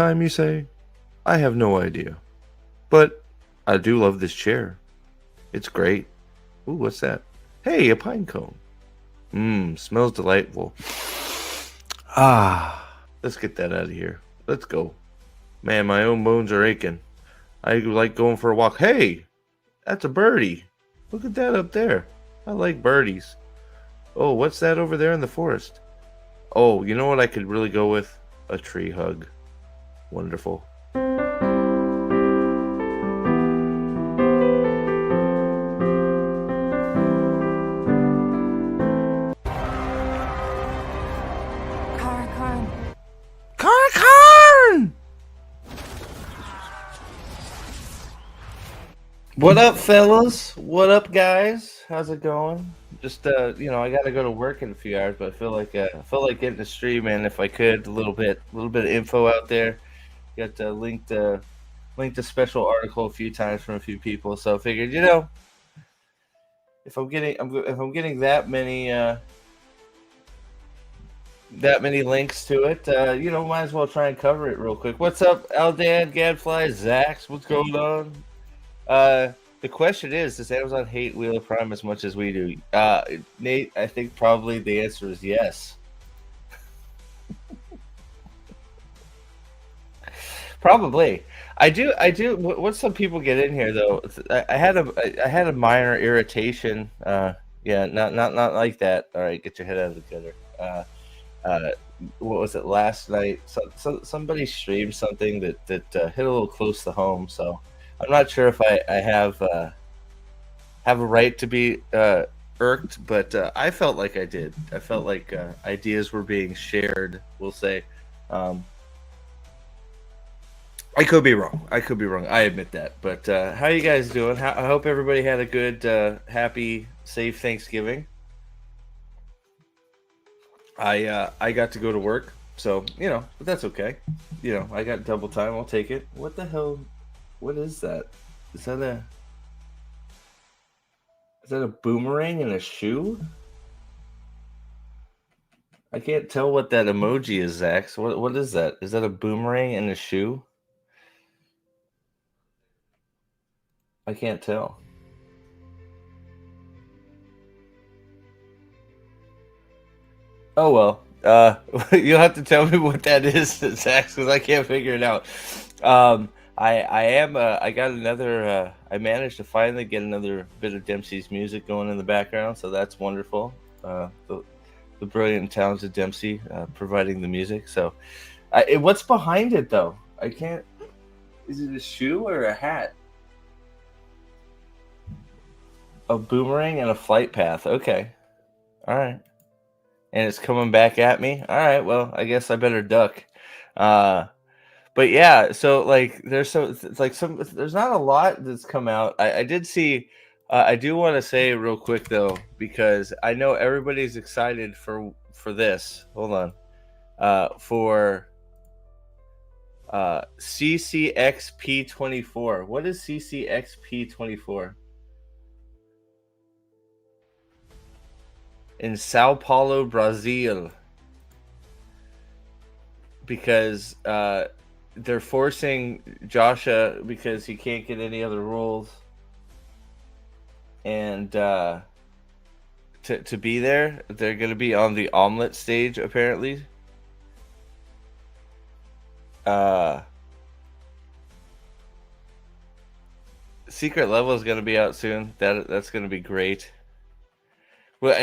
Time, you say? I have no idea. But I do love this chair. It's great. Ooh, what's that? Hey, a pine cone. Mmm, smells delightful. Ah, let's get that out of here. Let's go. Man, my own bones are aching. I like going for a walk. Hey, that's a birdie. Look at that up there. I like birdies. Oh, what's that over there in the forest? Oh, you know what I could really go with? A tree hug. Wonderful. Karn. Karn! What up, fellas? What up, guys? How's it going? Just I gotta go to work in a few hours, but I felt like getting a stream in if I could. A little bit of info out there. Got linked a special article a few times from a few people, so I figured, if I'm getting that many links to it, might as well try and cover it real quick. What's up, Aldan, Gadfly, Zax? What's going on? The question is, does Amazon hate Wheel of Prime as much as we do? Nate, I think probably the answer is yes. Probably. I do. What some people get in here though, I had a minor irritation. Yeah, not like that. All right, get your head out of the gutter. What was it last night? Somebody streamed something that hit a little close to home. So I'm not sure if I have a right to be irked, but I felt like I did. I felt like ideas were being shared. We'll say. I could be wrong. I admit that. But how you guys doing? I hope everybody had a good, happy, safe Thanksgiving. I got to go to work, so but that's okay. I got double time. I'll take it. What the hell? What is that? Is that a boomerang in a shoe? I can't tell what that emoji is, Zach. So what is that? Is that a boomerang in a shoe? I can't tell. Oh well. You'll have to tell me what that is, Zach, because I can't figure it out. I got another. I managed to finally get another bit of Dempsey's music going in the background, so that's wonderful. The brilliant and talented Dempsey providing the music. So, what's behind it though? I can't. Is it a shoe or a hat? A boomerang and a flight path. Okay. All right. And it's coming back at me. All right. Well, I guess I better duck. But yeah. So like, there's not a lot that's come out. I did see. I do want to say real quick though, because I know everybody's excited for this. Hold on. For CCXP24. What is CCXP24? In Sao Paulo, Brazil, because they're forcing Joshua because he can't get any other roles, and to be there, they're going to be on the omelet stage apparently. Secret Level is going to be out soon. That's going to be great. Well,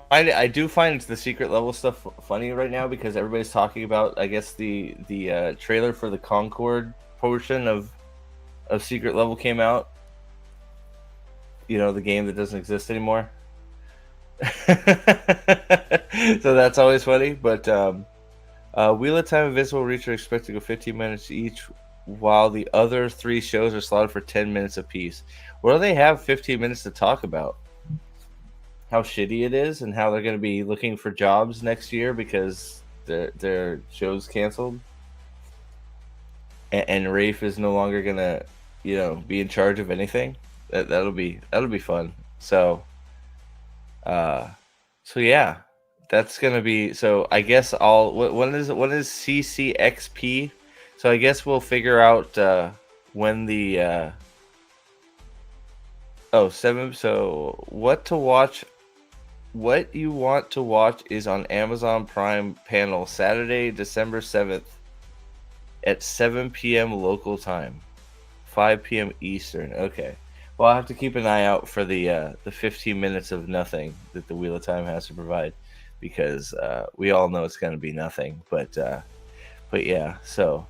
I do find the Secret Level stuff funny right now because everybody's talking about, I guess, the trailer for the Concord portion of Secret Level came out. The game that doesn't exist anymore. So that's always funny. But Wheel of Time and Invisible Reach are expected to go 15 minutes each, while the other 3 shows are slotted for 10 minutes apiece. What do they have 15 minutes to talk about? How shitty it is and how they're going to be looking for jobs next year because their show's canceled, and Rafe is no longer going to be in charge of anything. That'll be fun. So yeah, that's going to be. So I guess when is CCXP So I guess we'll figure out when the 7. So what to watch? What you want to watch is on Amazon Prime panel Saturday, December 7th at 7 p.m. local time, 5 p.m. Eastern. Okay. Well, I'll have to keep an eye out for the 15 minutes of nothing that the Wheel of Time has to provide, because we all know it's going to be nothing. But yeah, so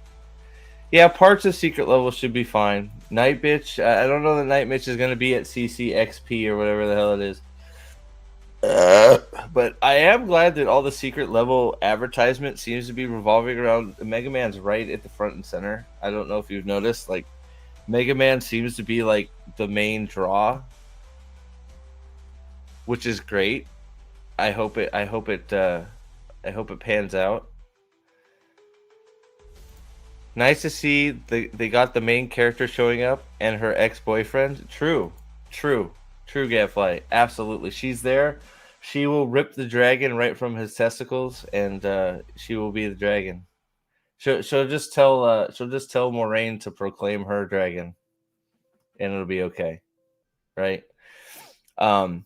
yeah, parts of Secret Level should be fine. Night Bitch, I don't know that Night Bitch is going to be at CCXP or whatever the hell it is. But I am glad that all the Secret Level advertisement seems to be revolving around Mega Man's right at the front and center. I don't know if you've noticed, like Mega Man seems to be like the main draw, which is great. I hope it pans out. Nice to see they got the main character showing up and her ex-boyfriend. True, Gadfly. Absolutely, she's there. She will rip the dragon right from his testicles, and she will be the dragon. She'll just tell Moraine to proclaim her dragon, and it'll be okay, right? So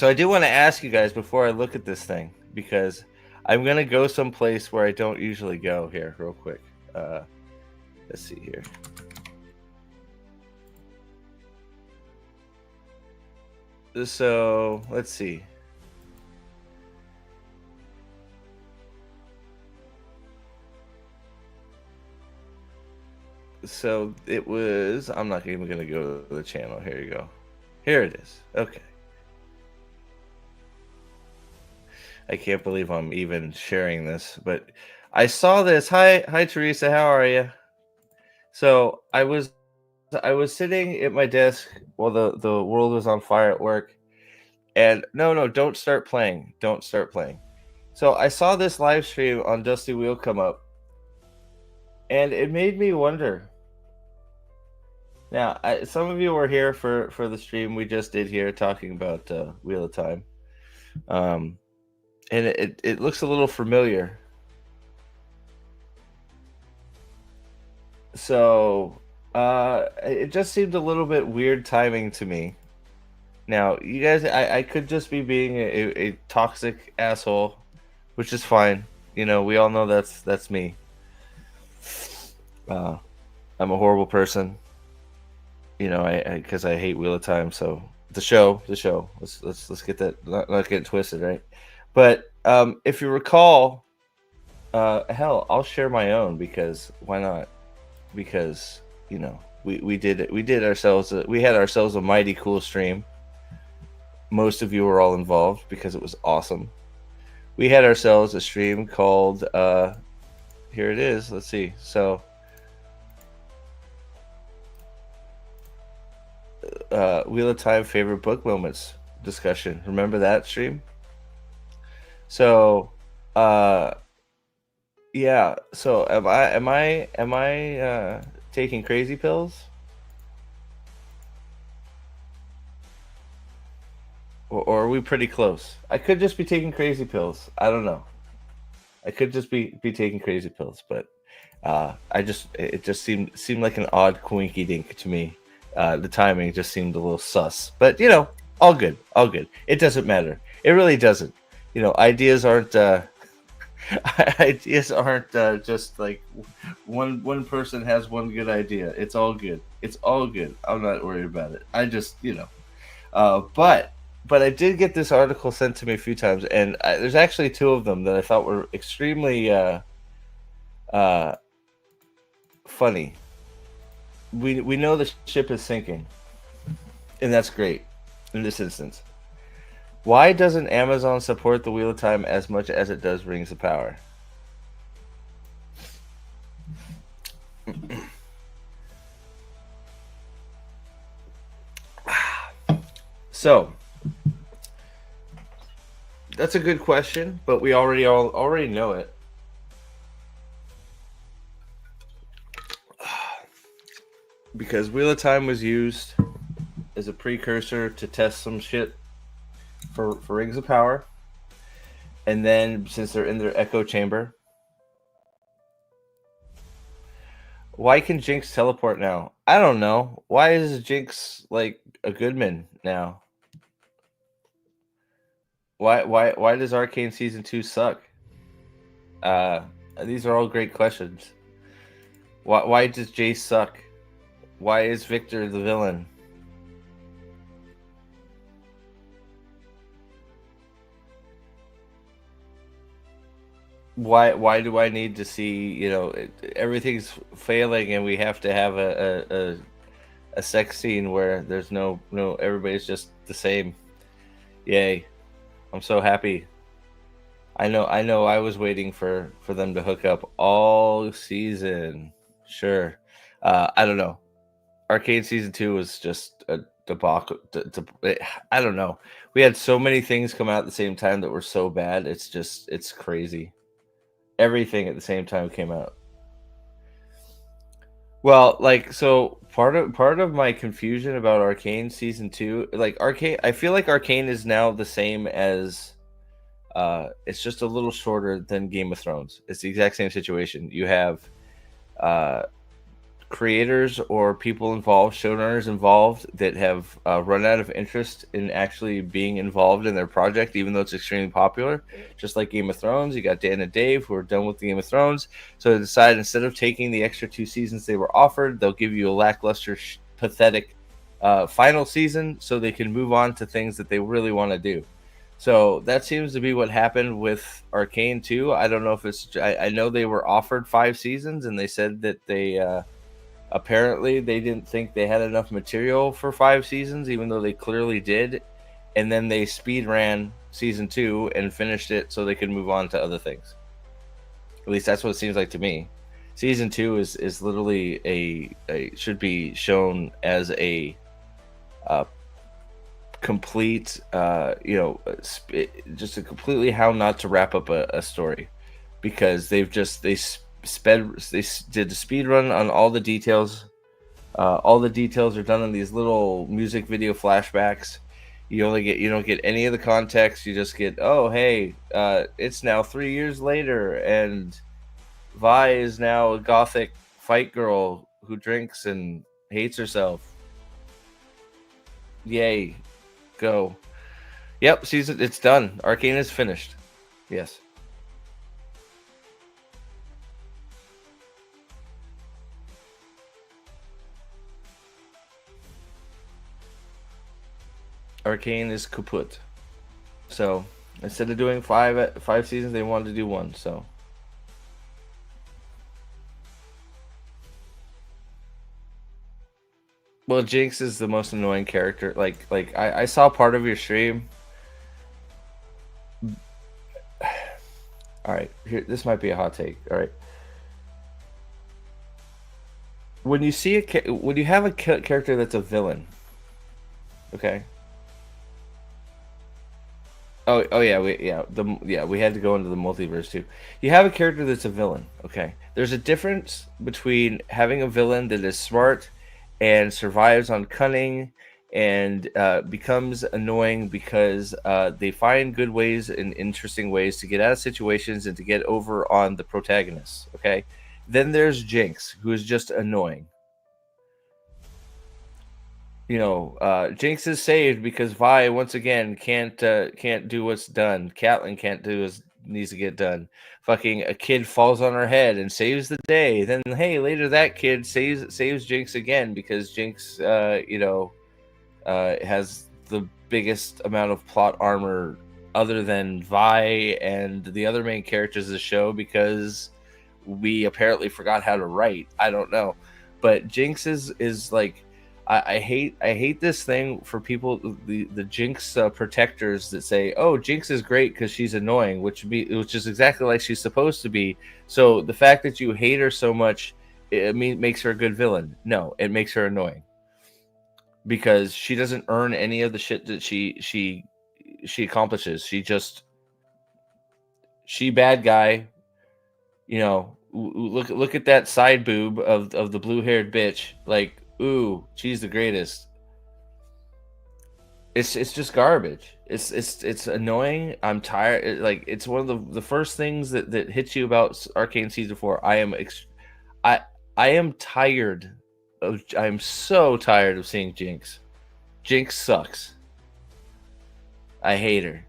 I do want to ask you guys before I look at this thing, because I'm gonna go someplace where I don't usually go here, real quick. Let's see here. So let's see. So it was. I'm not even gonna go to the channel. Here you go. Here it is. Okay. I can't believe I'm even sharing this, but I saw this. Hi, Teresa. How are you? So I was sitting at my desk while the world was on fire at work, and no, don't start playing. Don't start playing. So I saw this live stream on Dusty Wheel come up, and it made me wonder. Now, some of you were here for the stream we just did here, talking about Wheel of Time, and it looks a little familiar. So it just seemed a little bit weird timing to me. Now, you guys, I could just be being a toxic asshole, which is fine. You know, we all know that's me. I'm a horrible person. You know, because I hate Wheel of Time. So the show. Let's get that not get twisted, right? But if you recall, hell, I'll share my own, because why not? Because you know we had ourselves a mighty cool stream. Most of you were all involved because it was awesome. We had ourselves a stream called here it is. Let's see. So Wheel of Time favorite book moments discussion. Remember that stream? So yeah. So am I taking crazy pills? Or are we pretty close? I could just be taking crazy pills. I don't know. I could just be taking crazy pills, but it just seemed like an odd coinky dink to me. The timing just seemed a little sus, but you know, all good. It doesn't matter. It really doesn't. You know, ideas aren't just like one person has one good idea. It's all good. I'm not worried about it. I just, you know, but I did get this article sent to me a few times, and there's actually two of them that I thought were extremely funny. We know the ship is sinking, and that's great in this instance. Why doesn't Amazon support the Wheel of Time as much as it does Rings of Power? So that's a good question, but we already know it. Because Wheel of Time was used as a precursor to test some shit for Rings of Power. And then, since they're in their echo chamber, Why can Jinx teleport now? I don't know. Why is Jinx like a Goodman now? Why does Arcane season 2 suck? Uh these are all great questions. Why does Jace suck? Why is Victor the villain? Why do I need to see, everything's failing and we have to have a sex scene where there's no everybody's just the same. Yay. I'm so happy. I know I was waiting for them to hook up all season. Sure. I don't know. Arcane season 2 was just a debacle. I don't know. We had so many things come out at the same time that were so bad. It's crazy. Everything at the same time came out. Well, like, so part of my confusion about Arcane season 2, like Arcane, I feel like Arcane is now the same as it's just a little shorter than Game of Thrones. It's the exact same situation. You have uh creators or people involved, showrunners involved, that have run out of interest in actually being involved in their project, even though it's extremely popular. Just like Game of Thrones, you got Dan and Dave who are done with Game of Thrones, so they decide instead of taking the extra 2 seasons they were offered, they'll give you a lackluster, pathetic final season so they can move on to things that they really want to do. So that seems to be what happened with Arcane too. I don't know if it's. I know they were offered 5 seasons, and they said that they apparently they didn't think they had enough material for 5 seasons, even though they clearly did. And then they speed ran season 2 and finished it so they could move on to other things. At least that's what it seems like to me. Season 2 is literally a should be shown as a complete, just a completely how not to wrap up a story, because they did the speed run on all the details. All the details are done in these little music video flashbacks. You don't get any of the context. You just get, oh hey, it's now 3 years later, and Vi is now a gothic fight girl who drinks and hates herself. Yay, go. Yep, season, it's done. Arcane is finished. Yes. Arcane is kaput. So instead of doing five seasons, they wanted to do one. So well, Jinx is the most annoying character. Like I saw part of your stream. All right, here, this might be a hot take. All right, when you see when you have a character that's a villain, okay. Oh yeah, we had to go into the multiverse too. You have a character that's a villain, okay. There's a difference between having a villain that is smart and survives on cunning and becomes annoying because they find good ways and interesting ways to get out of situations and to get over on the protagonist, okay. Then there's Jinx, who is just annoying. Jinx is saved because Vi once again can't do what's done. Catelyn can't do what needs to get done. Fucking a kid falls on her head and saves the day. Then hey, later that kid saves Jinx again because Jinx has the biggest amount of plot armor other than Vi and the other main characters of the show, because we apparently forgot how to write. I don't know, but Jinx is like, I hate this thing for people, the Jinx protectors that say, oh, Jinx is great because she's annoying, which is exactly like she's supposed to be. So the fact that you hate her so much, makes her a good villain. No, it makes her annoying because she doesn't earn any of the shit that she accomplishes. She bad guy. Look at that side boob of the blue-haired bitch. Like, ooh, she's the greatest. It's just garbage. It's annoying. I'm tired. It's one of the first things that hits you about Arcane season 4. I I am tired I'm so tired of seeing Jinx. Jinx sucks. I hate her.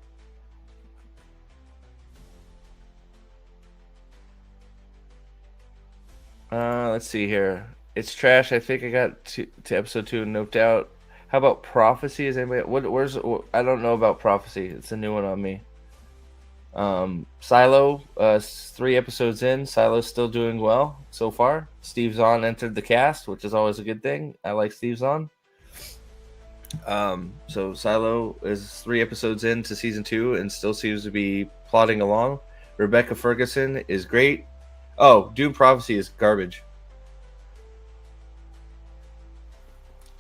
Let's see here. It's trash. I think I got to episode 2 noped out. How about Prophecy? Is anybody I don't know about Prophecy. It's a new one on me. Silo, 3 episodes in. Silo's still doing well so far. Steve Zahn entered the cast, which is always a good thing. I like Steve Zahn. So Silo is 3 episodes into season 2 and still seems to be plodding along. Rebecca Ferguson is great. Oh, Dune Prophecy is garbage.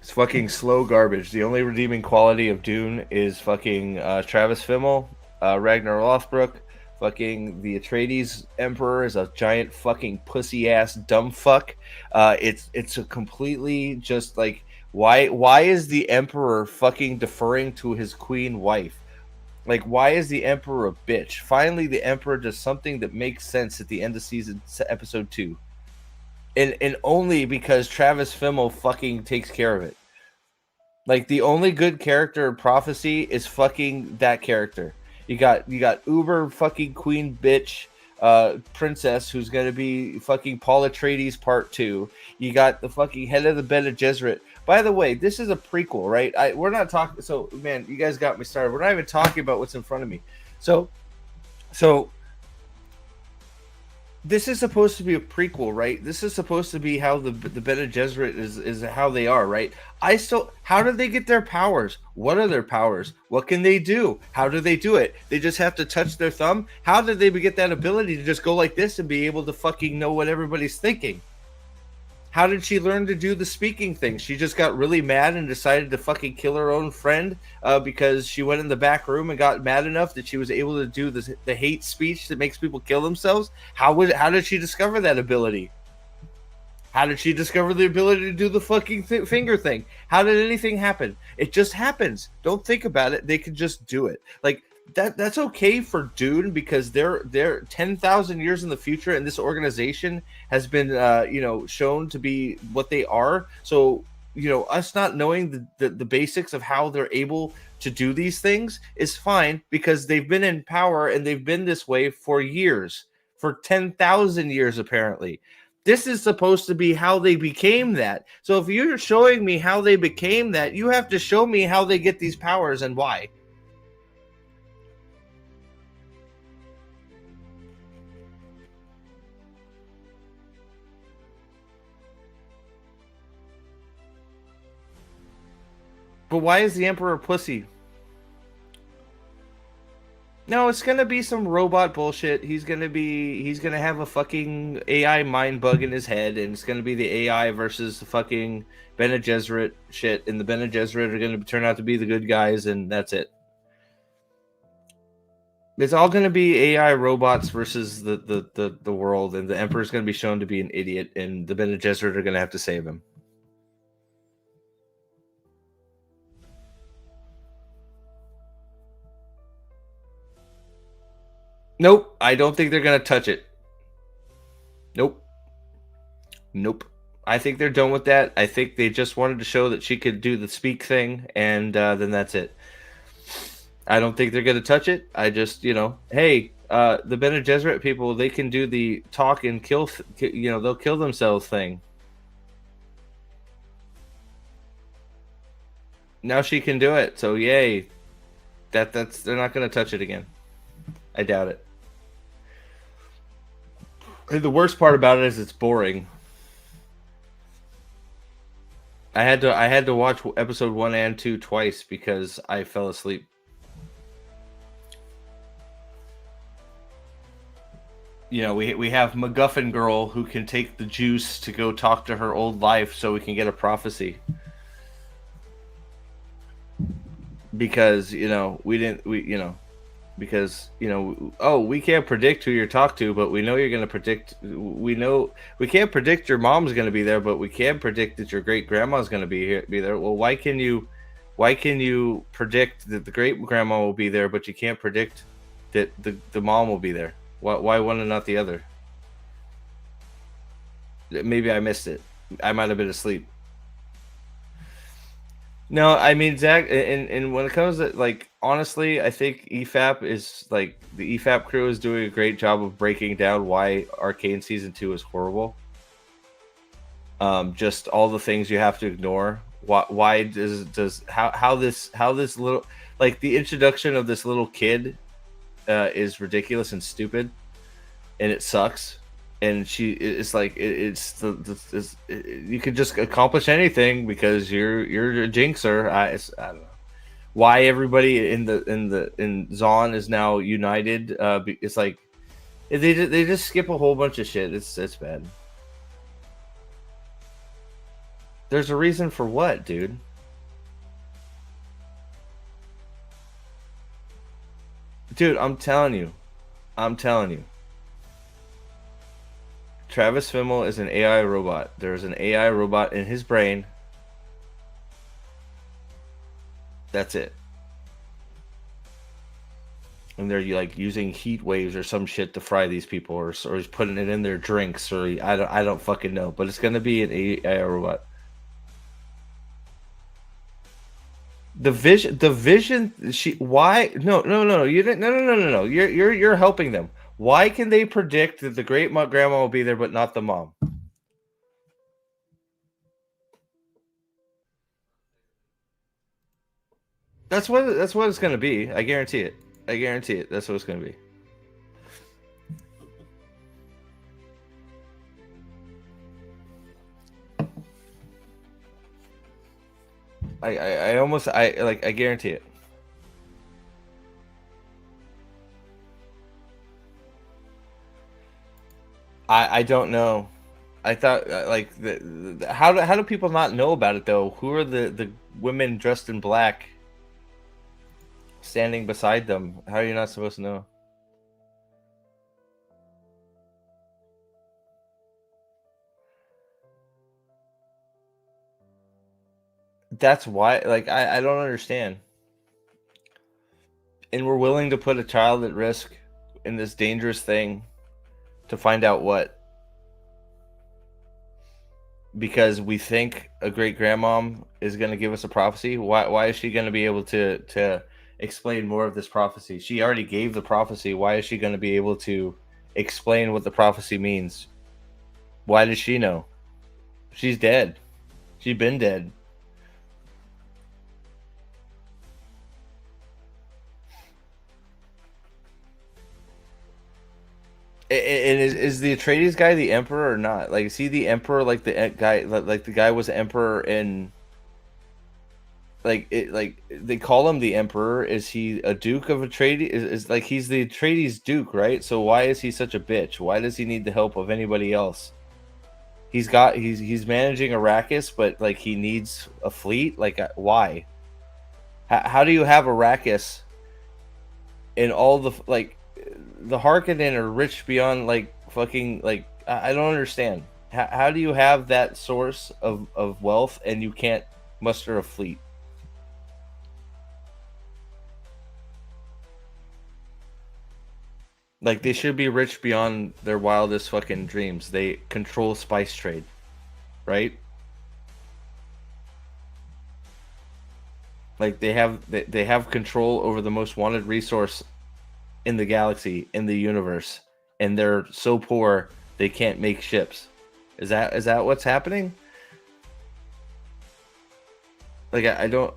It's fucking slow garbage. The only redeeming quality of Dune is fucking Travis Fimmel, Ragnar Lothbrok. Fucking the Atreides Emperor is a giant fucking pussy ass dumb fuck. It's a completely just like why is the Emperor fucking deferring to his queen wife? Like, why is the Emperor a bitch? Finally, the Emperor does something that makes sense at the end of episode 2. And only because Travis Fimmel fucking takes care of it. Like, the only good character in Prophecy is fucking that character. You got uber fucking queen bitch princess who's gonna be fucking Paul Atreides part 2. You got the fucking head of the Bene Gesserit. By the way, this is a prequel, right? We're not talking. So, man, you guys got me started. We're not even talking about what's in front of me. So this is supposed to be a prequel, right? This is supposed to be how the Bene Gesserit is how they are, right? How do they get their powers? What are their powers? What can they do? How do they do it? They just have to touch their thumb? How did they get that ability to just go like this and be able to fucking know what everybody's thinking? How did she learn to do the speaking thing? She just got really mad and decided to fucking kill her own friend because she went in the back room and got mad enough that she was able to do the hate speech that makes people kill themselves. How did she discover that ability? How did she discover the ability to do the fucking finger thing? How did anything happen? It just happens. Don't think about it. They can just do it. Like, that's okay for Dune because they're 10,000 years in the future and this organization has been shown to be what they are. So us not knowing the basics of how they're able to do these things is fine because they've been in power and they've been this way for years, for 10,000 years apparently. This is supposed to be how they became that. So if you're showing me how they became that, you have to show me how they get these powers and why. But why is the Emperor a pussy? No, it's gonna be some robot bullshit. He's gonna have a fucking AI mind bug in his head, and it's gonna be the AI versus the fucking Bene Gesserit shit, and the Bene Gesserit are gonna turn out to be the good guys, and that's it. It's all gonna be AI robots versus the world, and the Emperor's gonna be shown to be an idiot, and the Bene Gesserit are gonna have to save him. Nope, I don't think they're gonna touch it. Nope. I think they're done with that. I think they just wanted to show that she could do the speak thing, and then that's it. I don't think they're gonna touch it. I just, hey, the Bene Gesserit people, they can do the talk and kill. They'll kill themselves thing. Now she can do it. So yay. That's they're not gonna touch it again. I doubt it. And the worst part about it is it's boring. I had to watch episode 1 and 2 twice because I fell asleep. We have MacGuffin girl who can take the juice to go talk to her old life so we can get a prophecy. Because we can't predict who you're talk to, but we know you're going to predict. We can't predict your mom's going to be there, but we can predict that your great grandma's going to be there. Well, why can you predict that the great grandma will be there, but you can't predict that the mom will be there? Why one and not the other? Maybe I missed it. I might have been asleep. No, I mean Zach, and when it comes to like honestly, I think EFAP is like the EFAP crew is doing a great job of breaking down why Arcane season 2 is horrible. Just all the things you have to ignore. Why does how this little like the introduction of this little kid is ridiculous and stupid, and it sucks. And it's like you could just accomplish anything because you're a jinxer. I don't know why everybody in Zon is now united. It's like they just skip a whole bunch of shit. It's bad. There's a reason for what, dude? Dude, I'm telling you. I'm telling you. Travis Fimmel is an AI robot. There's an AI robot in his brain. That's it. And they're like using heat waves or some shit to fry these people, or he's putting it in their drinks, or I don't fucking know. But it's gonna be an AI robot. The vision. Why? No. You didn't. No. You're helping them. Why can they predict that the great grandma will be there, but not the mom? That's what it's gonna be. I guarantee it. I guarantee it. That's what it's gonna be. I almost I guarantee it. I don't know. I thought like how do people not know about it though? Who are the women dressed in black standing beside them? How are you not supposed to know? That's why like I don't understand. And we're willing to put a child at risk in this dangerous thing to find out what? Because we think a great grandmom is going to give us a prophecy. Why is she going to be able to explain more of this prophecy? She already gave the prophecy. Why is she going to be able to explain what the prophecy means? Why does she know? She's dead. She's been dead. And is the Atreides guy the emperor or not? Like, is he the emperor? Like the guy, like the guy was emperor in. Like they call him the emperor. Is he a duke of Atreides? Is like he's the Atreides duke, right? So why is he such a bitch? Why does he need the help of anybody else? He's managing Arrakis, but like he needs a fleet. Like why? How do you have Arrakis and all the like the Harkonnen are rich beyond like fucking like I don't understand. How do you have that source of wealth and you can't muster a fleet? Like they should be rich beyond their wildest fucking dreams. They control spice trade, right? Like they have control over the most wanted resource in the galaxy, in the universe, and they're so poor they can't make ships. Is that what's happening? Like I don't.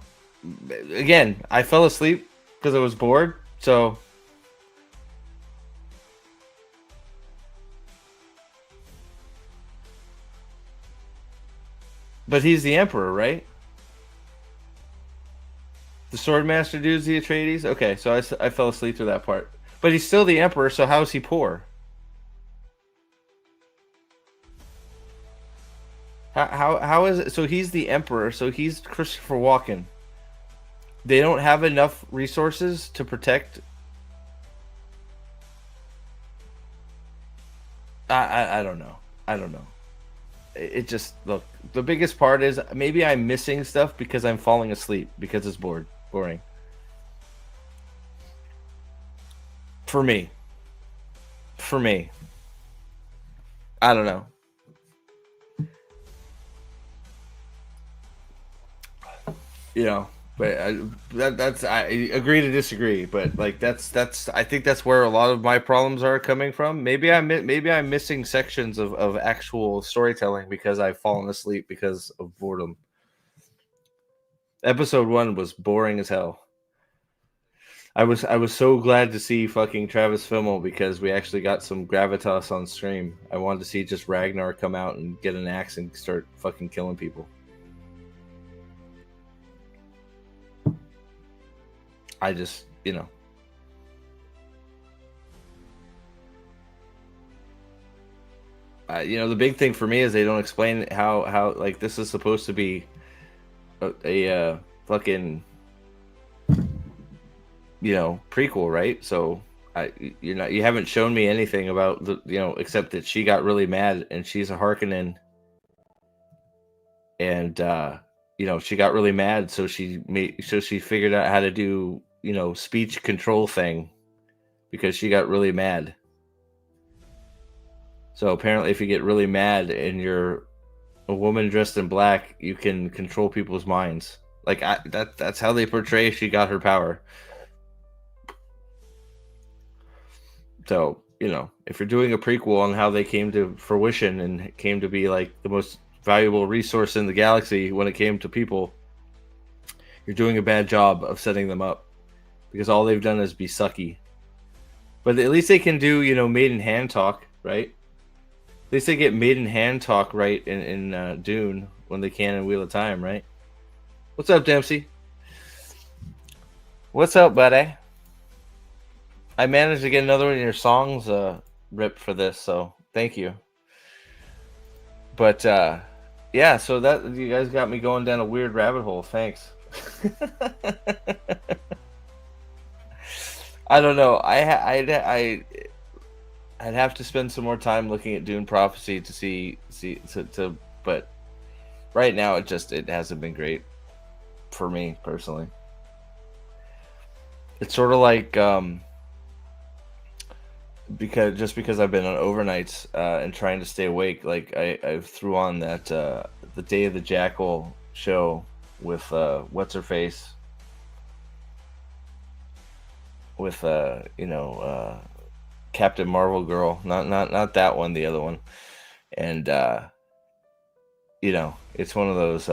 Again, I fell asleep because I was bored. So, but he's the emperor, right? The Swordmaster dude's the Atreides. Okay, so I fell asleep through that part. But he's still the emperor. So how is he poor? How is it? So he's the emperor. So he's Christopher Walken. They don't have enough resources to protect. I don't know. I don't know. It just look. The biggest part is maybe I'm missing stuff because I'm falling asleep because it's boring for me. For me, I don't know. you know, but that's I agree to disagree. But like that's I think that's where a lot of my problems are coming from. Maybe I'm missing sections of actual storytelling because I've fallen asleep because of boredom. Episode 1 was boring as hell. I was so glad to see fucking Travis Fimmel because we actually got some gravitas on stream. I wanted to see just Ragnar come out and get an axe and start fucking killing people. I just, the big thing for me is they don't explain how like this is supposed to be a fucking prequel, right? So you haven't shown me anything about the except that she got really mad and she's a Harkonnen, and she got really mad, so she figured out how to do speech control thing because she got really mad. So apparently, if you get really mad and you're a woman dressed in black, you can control people's minds. Like that's how they portray she got her power. So, if you're doing a prequel on how they came to fruition and came to be like the most valuable resource in the galaxy when it came to people, you're doing a bad job of setting them up because all they've done is be sucky. But at least they can do, maiden hand talk, right? At least they get maiden hand talk right in Dune when they can in Wheel of Time, right? What's up, Dempsey? What's up, buddy? I managed to get another one of your songs ripped for this, so thank you. But yeah, so that you guys got me going down a weird rabbit hole. Thanks. I don't know. I'd have to spend some more time looking at Dune Prophecy to see but right now it hasn't been great for me personally. It's sort of like because I've been on overnights and trying to stay awake, like I threw on that the Day of the Jackal show with what's her face with Captain Marvel girl, not that one, the other one, and it's one of those.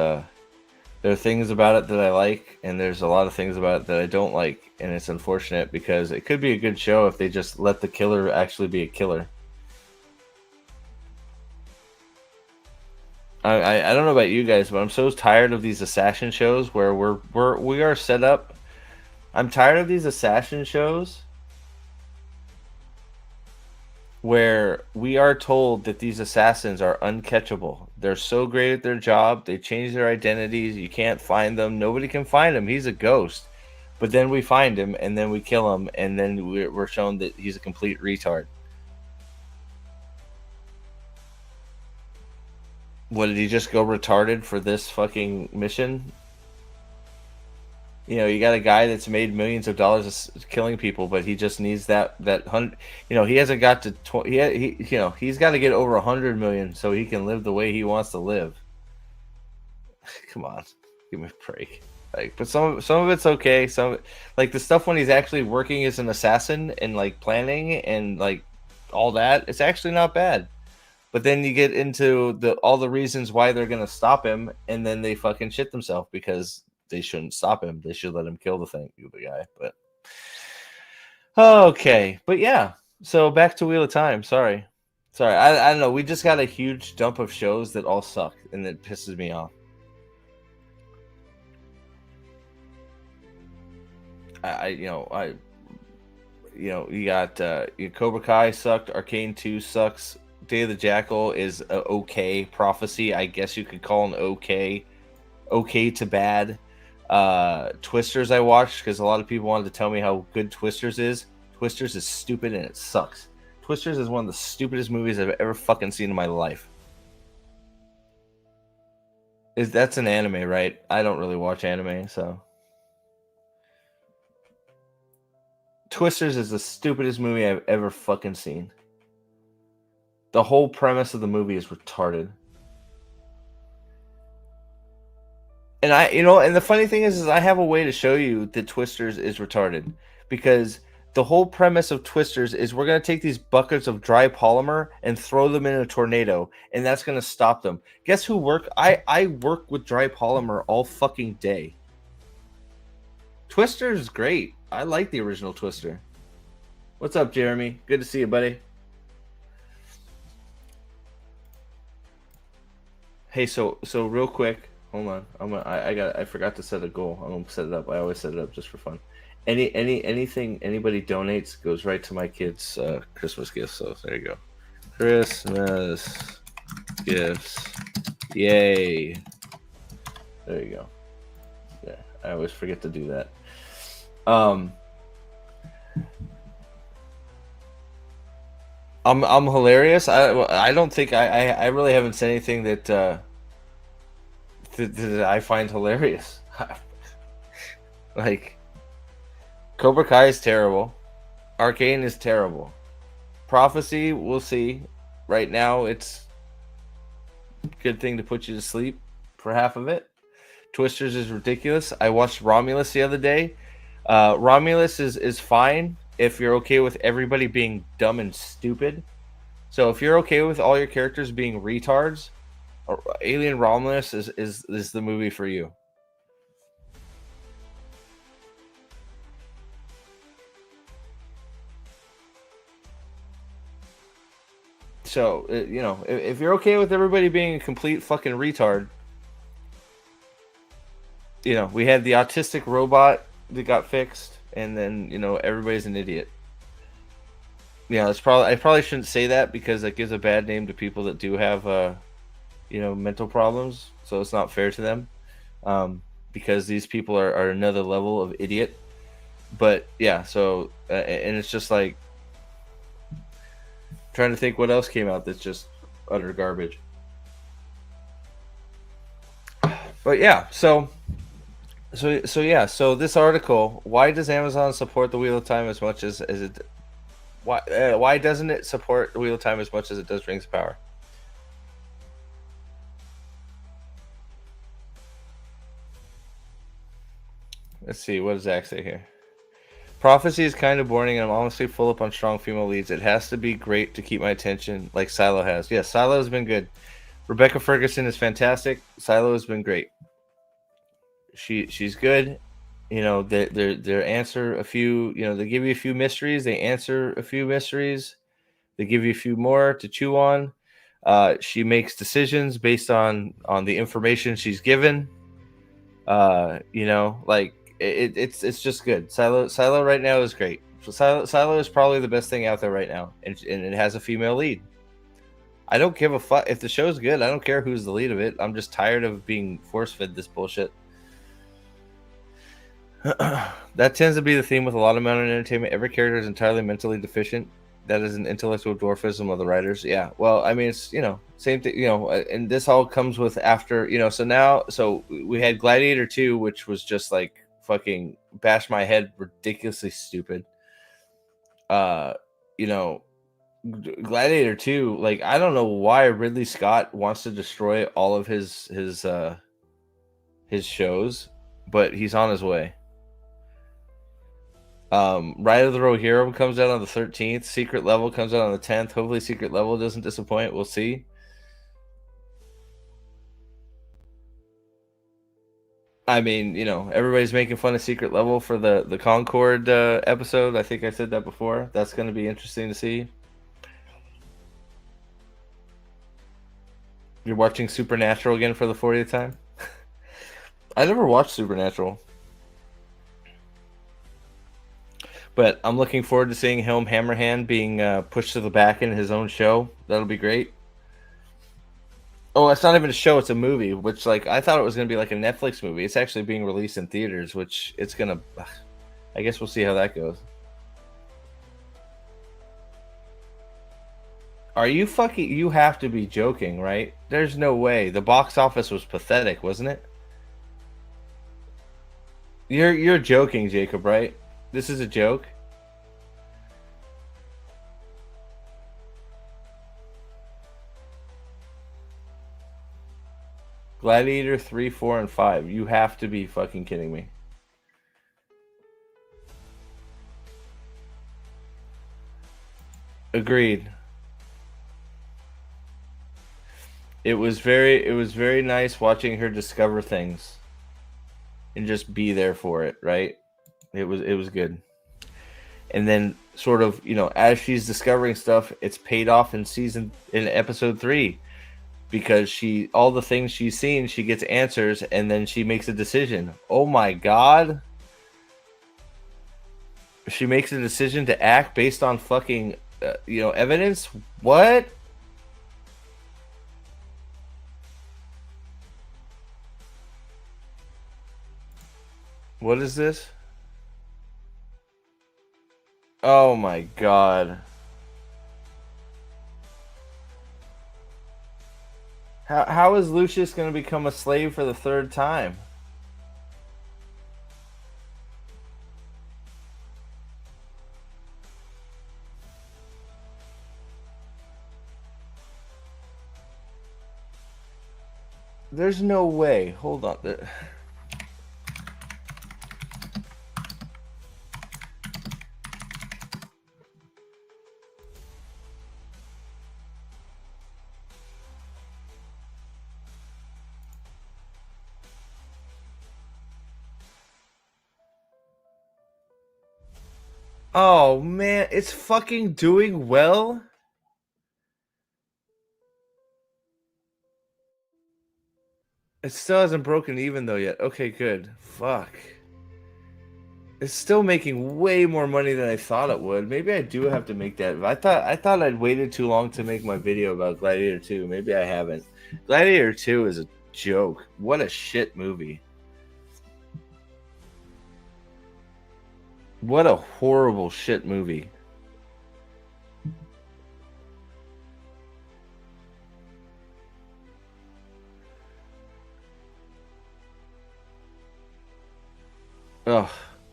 There are things about it that I like, and there's a lot of things about it that I don't like, and it's unfortunate because it could be a good show if they just let the killer actually be a killer. I don't know about you guys, but I'm so tired of these assassin shows where we are set up. I'm tired of these assassin shows where we are told that these assassins are uncatchable. They're so great at their job. They change their identities. You can't find them. Nobody can find him. He's a ghost. But then we find him, and then we kill him, and then we're shown that he's a complete retard. What, did he just go retarded for this fucking mission? You got a guy that's made millions of dollars killing people, but he just needs that hundred. He hasn't got to. He's got to get over 100 million so he can live the way he wants to live. Come on, give me a break. Like, but some of it's okay. Some, like the stuff when he's actually working as an assassin and like planning and like all that, it's actually not bad. But then you get into all the reasons why they're gonna stop him, and then they fucking shit themselves because they shouldn't stop him. They should let him kill the guy. But okay, but yeah. So back to Wheel of Time. Sorry. I don't know. We just got a huge dump of shows that all suck, and it pisses me off. You got Cobra Kai sucked. Arcane 2 sucks. Day of the Jackal is a okay. Prophecy, I guess you could call an okay to bad. Twisters I watched because a lot of people wanted to tell me how good Twisters is. Twisters is stupid and it sucks. Twisters is one of the stupidest movies I've ever fucking seen in my life. That's an anime, right? I don't really watch anime, so Twisters is the stupidest movie I've ever fucking seen. The whole premise of the movie is retarded. And and the funny thing is I have a way to show you that Twisters is retarded, because the whole premise of Twisters is we're going to take these buckets of dry polymer and throw them in a tornado, and that's going to stop them. Guess who work? I work with dry polymer all fucking day. Twister is great. I like the original Twister. What's up, Jeremy? Good to see you, buddy. Hey, so real quick, hold on. I forgot to set a goal. I'm gonna set it up. I always set it up just for fun. Anything anybody donates goes right to my kids' Christmas gifts. So there you go. Christmas gifts. Yay. There you go. Yeah, I always forget to do that. I'm hilarious. I don't think I really haven't said anything that that I find hilarious. Like, Cobra Kai is terrible. Arcane is terrible. Prophecy, we'll see. Right now, it's a good thing to put you to sleep for half of it. Twisters is ridiculous. I watched Romulus the other day. Romulus is fine if you're okay with everybody being dumb and stupid. So if you're okay with all your characters being retards, Alien Romulus is the movie for you. So, if you're okay with everybody being a complete fucking retard, we had the autistic robot that got fixed, and then, everybody's an idiot. Yeah, I probably shouldn't say that, because that gives a bad name to people that do have, mental problems. So it's not fair to them, because these people are another level of idiot. But yeah, so and it's just like trying to think what else came out that's just utter garbage. But yeah, so this article, why does Amazon support the Wheel of Time as much as it? Why doesn't it support the Wheel of Time as much as it does Rings of Power? Let's see, what does Zach say here? Prophecy is kind of boring, and I'm honestly full up on strong female leads. It has to be great to keep my attention, like Silo has. Yes, Silo has been good. Rebecca Ferguson is fantastic. Silo has been great. She's good. They answer a few. They give you a few mysteries. They answer a few mysteries. They give you a few more to chew on. She makes decisions based on the information she's given. It's just good. Silo right now is great. Silo is probably the best thing out there right now, and it has a female lead. I don't give a fuck if the show's good. I don't care who's the lead of it. I'm just tired of being force-fed this bullshit. That tends to be the theme with a lot of modern entertainment. Every character is entirely mentally deficient. That is an intellectual dwarfism of the writers. Yeah, well, I mean, it's same thing. And this all comes with after So we had Gladiator 2, which was just like fucking bash my head, ridiculously stupid. Gladiator 2, like, I don't know why Ridley Scott wants to destroy all of his shows, but he's on his way. Ride of the Rohirrim comes out on the 13th. Secret Level comes out on the 10th. Hopefully Secret Level doesn't disappoint. We'll see. I mean, everybody's making fun of Secret Level for the Concord episode. I think I said that before. That's going to be interesting to see. You're watching Supernatural again for the 40th time? I never watched Supernatural. But I'm looking forward to seeing Helm Hammerhand being pushed to the back in his own show. That'll be great. Oh, it's not even a show, it's a movie, which, like, I thought it was going to be like a Netflix movie. It's actually being released in theaters, which it's going to... I guess we'll see how that goes. Are you fucking... You have to be joking, right? There's no way. The box office was pathetic, wasn't it? You're joking, Jacob, right? This is a joke? Gladiator 3, 4, and 5. You have to be fucking kidding me. Agreed. It was very nice watching her discover things and just be there for it, right? It was good. And then sort of, as she's discovering stuff, it's paid off in episode 3 because all the things she's seen, she gets answers and then she makes a decision. Oh my god. She makes a decision to act based on fucking evidence? What? What is this? Oh my god. How is Lucius going to become a slave for the 3rd time? There's no way. Hold on. Oh man, it's fucking doing well. It still hasn't broken even though yet. Okay, good. Fuck. It's still making way more money than I thought it would. Maybe I do have to make that. I thought I'd waited too long to make my video about Gladiator 2. Maybe I haven't. Gladiator 2 is a joke. What a shit movie. What a horrible shit movie. Ugh.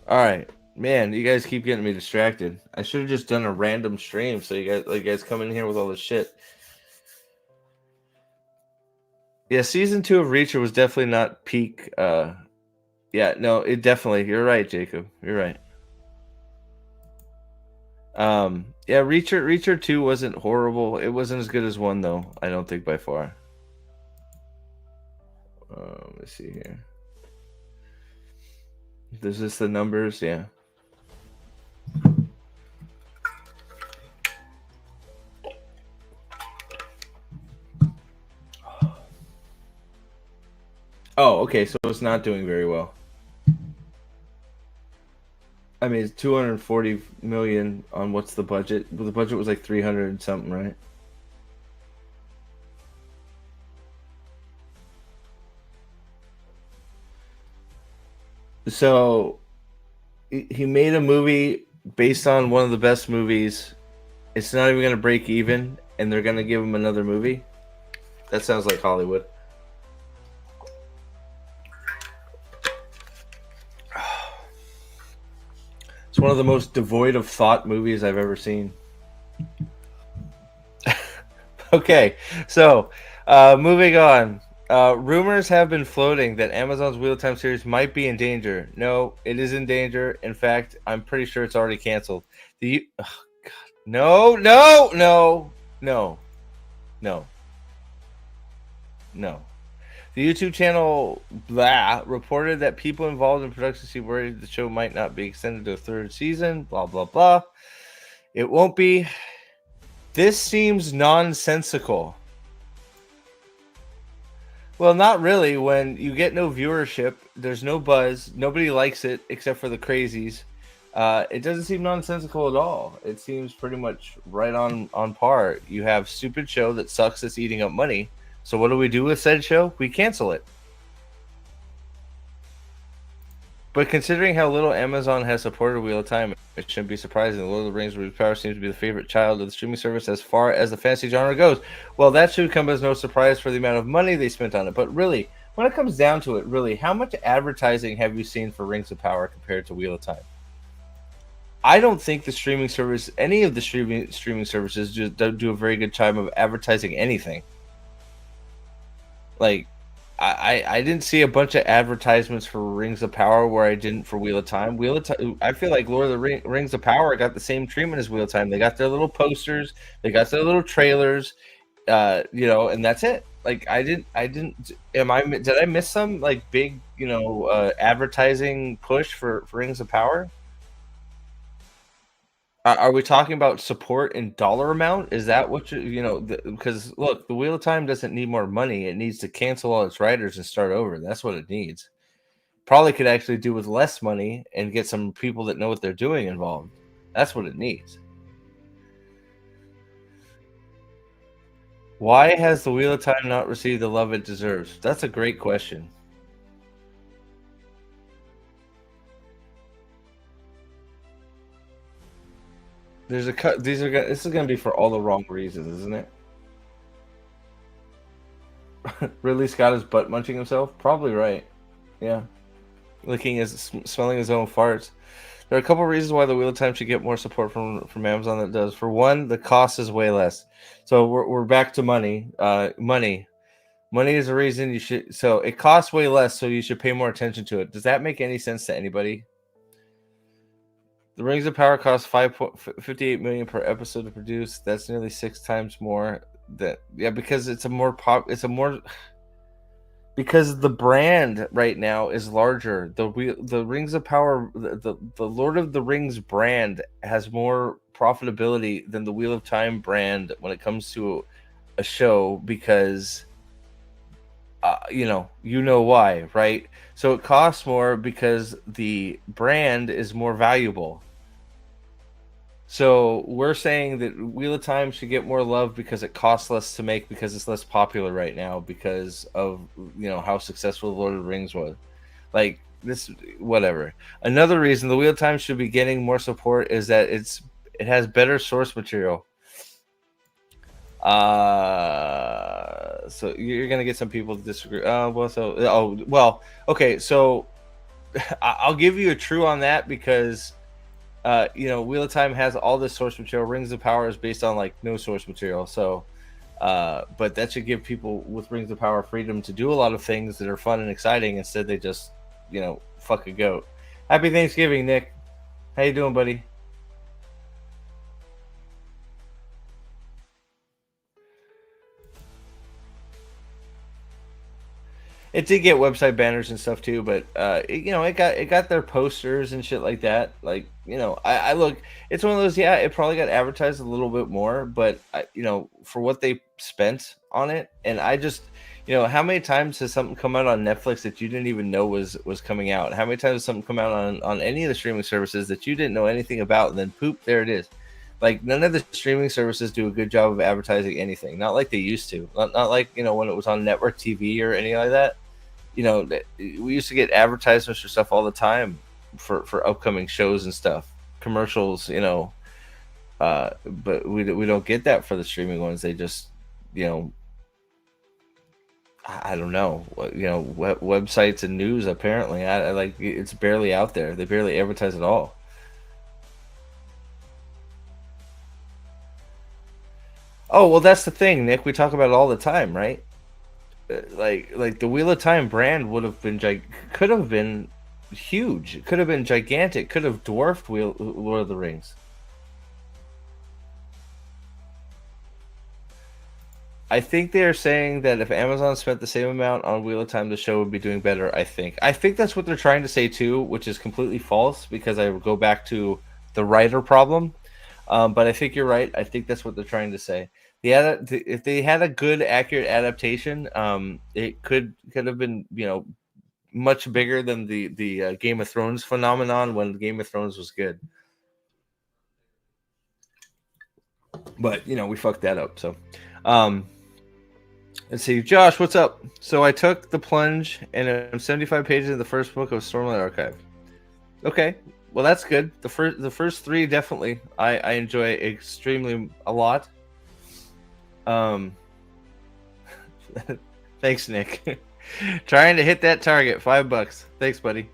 Alright. Man, you guys keep getting me distracted. I should have just done a random stream so you guys come in here with all this shit. Yeah, season 2 of Reacher was definitely not peak. Yeah, no, it definitely. You're right, Jacob. You're right. Yeah, Reacher 2 wasn't horrible. It wasn't as good as 1 though. I don't think by far. Let me see here. Is this the numbers? Yeah. Oh, okay. So it's not doing very well. I mean, it's 240 million on what's the budget? Well, the budget was like 300 something, right? So he made a movie based on one of the best movies. It's not even going to break even, and they're going to give him another movie. That sounds like Hollywood. It's one of the most devoid of thought movies I've ever seen. Okay, so moving on. Rumors have been floating that Amazon's Wheel of Time series might be in danger. No, it is in danger. In fact, I'm pretty sure it's already canceled. Oh, God. No. The YouTube channel blah reported that people involved in production seem worried the show might not be extended to a 3rd season. Blah blah blah. It won't be. This seems nonsensical. Well, not really. When you get no viewership, there's no buzz. Nobody likes it except for the crazies. It doesn't seem nonsensical at all. It seems pretty much right on par. You have stupid show that sucks that's eating up money. So what do we do with said show? We cancel it. But considering how little Amazon has supported Wheel of Time, it shouldn't be surprising. The Lord of the Rings: Rings of Power seems to be the favorite child of the streaming service as far as the fantasy genre goes. Well, that should come as no surprise for the amount of money they spent on it. But really, when it comes down to it, really, how much advertising have you seen for Rings of Power compared to Wheel of Time? I don't think the streaming service, any of the streaming services, just don't do a very good job of advertising anything. Like, I didn't see a bunch of advertisements for Rings of Power where I didn't for Wheel of Time. Wheel of Time, I feel like Lord of the Rings of Power got the same treatment as Wheel of Time. They got their little posters, they got their little trailers, and that's it. Like I didn't. Did I miss some like big, advertising push for Rings of Power? Are we talking about support in dollar amount? Is that what because look, the Wheel of Time doesn't need more money. It needs to cancel all its writers and start over. That's what it needs. Probably could actually do with less money and get some people that know what they're doing involved. That's what it needs. Why has the Wheel of Time not received the love it deserves? That's a great question. There's a cut. This is going to be for all the wrong reasons, isn't it? Ridley Scott is butt munching himself. Probably right. Yeah, smelling his own farts. There are a couple of reasons why the Wheel of Time should get more support from Amazon than it does. For one, the cost is way less. So we're back to money. Money is a reason you should. So it costs way less, so you should pay more attention to it. Does that make any sense to anybody? The Rings of Power costs 5.58 million per episode to produce. That's nearly 6 times more. Because it's a more because the brand right now is larger. The Rings of Power, the Lord of the Rings brand has more profitability than the Wheel of Time brand when it comes to a show because you know why, right? So it costs more because the brand is more valuable. So we're saying that Wheel of Time should get more love because it costs less to make because it's less popular right now because of how successful Lord of the Rings was. Like this, whatever. Another reason the Wheel of Time should be getting more support is that it has better source material. So you're gonna get some people to disagree. Okay. So I'll give you a true on that because Wheel of Time has all this source material. Rings of Power is based on like no source material. So, but that should give people with Rings of Power freedom to do a lot of things that are fun and exciting. Instead, they just fuck a goat. Happy Thanksgiving, Nick. How you doing, buddy? It did get website banners and stuff too, but it got their posters and shit like that. Like I look, it's one of those. Yeah, it probably got advertised a little bit more, but for what they spent on it, and I just how many times has something come out on Netflix that you didn't even know was coming out? How many times has something come out on any of the streaming services that you didn't know anything about, and then poop, there it is. Like none of the streaming services do a good job of advertising anything. Not like they used to. Not like when it was on network TV or anything like that. We used to get advertisements for stuff all the time for upcoming shows and stuff, commercials, but we don't get that for the streaming ones. They just, I don't know, websites and news. Apparently, I like it's barely out there. They barely advertise at all. Oh well, that's the thing, Nick. We talk about it all the time, right? Like the Wheel of Time brand would have been could have been huge. It could have been gigantic. Could have dwarfed Lord of the Rings. I think they're saying that if Amazon spent the same amount on Wheel of Time, the show would be doing better. I think that's what they're trying to say too, which is completely false because I go back to the writer problem. But I think you're right. I think that's what they're trying to say. If they had a good, accurate adaptation, it could have been much bigger than the Game of Thrones phenomenon when Game of Thrones was good. But we fucked that up. So, let's see, Josh, what's up? So I took the plunge and I'm 75 pages in the first book of Stormlight Archive. Okay, well that's good. The first 3 definitely I enjoy extremely a lot. Thanks, Nick. Trying to hit that target. $5. Thanks, buddy.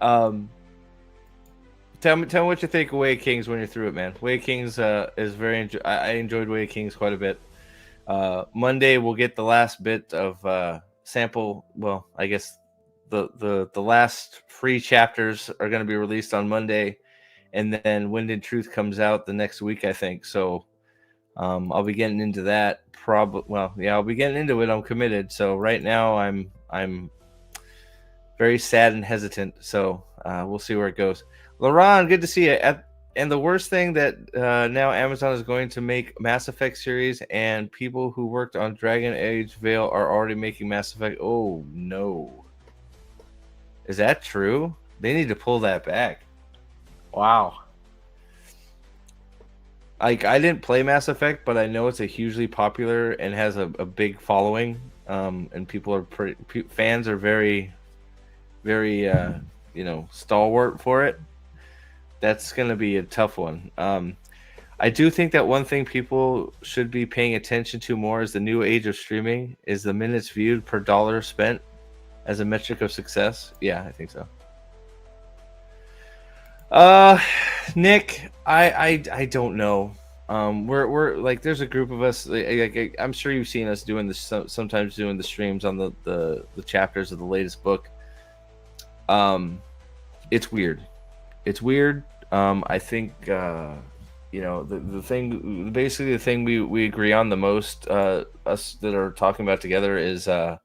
Tell me what you think of Way of Kings when you're through it, man. Way of Kings is very. I enjoyed Way of Kings quite a bit. Monday we'll get the last bit of sample. Well, I guess the last free chapters are going to be released on Monday, and then Wind and Truth comes out the next week, I think. So I'll be getting into that. I'll be getting into it. I'm committed. So right now I'm very sad and hesitant. So we'll see where it goes. Laron, good to see you. And the worst thing that now Amazon is going to make Mass Effect series, and people who worked on Dragon Age Veil are already making Mass Effect. Oh no. Is that true? They need to pull that back. Wow. Like, I didn't play Mass Effect, but I know it's a hugely popular and has a big following. And people are fans are very, very, stalwart for it. That's going to be a tough one. I do think that one thing people should be paying attention to more is the new age of streaming is the minutes viewed per dollar spent as a metric of success. Yeah, I think so. Nick, I don't know. We're like, there's a group of us. I'm sure you've seen us doing this sometimes, doing the streams on the chapters of the latest book. It's weird. It's weird. I think the thing we agree on the most, us that are talking about together, is the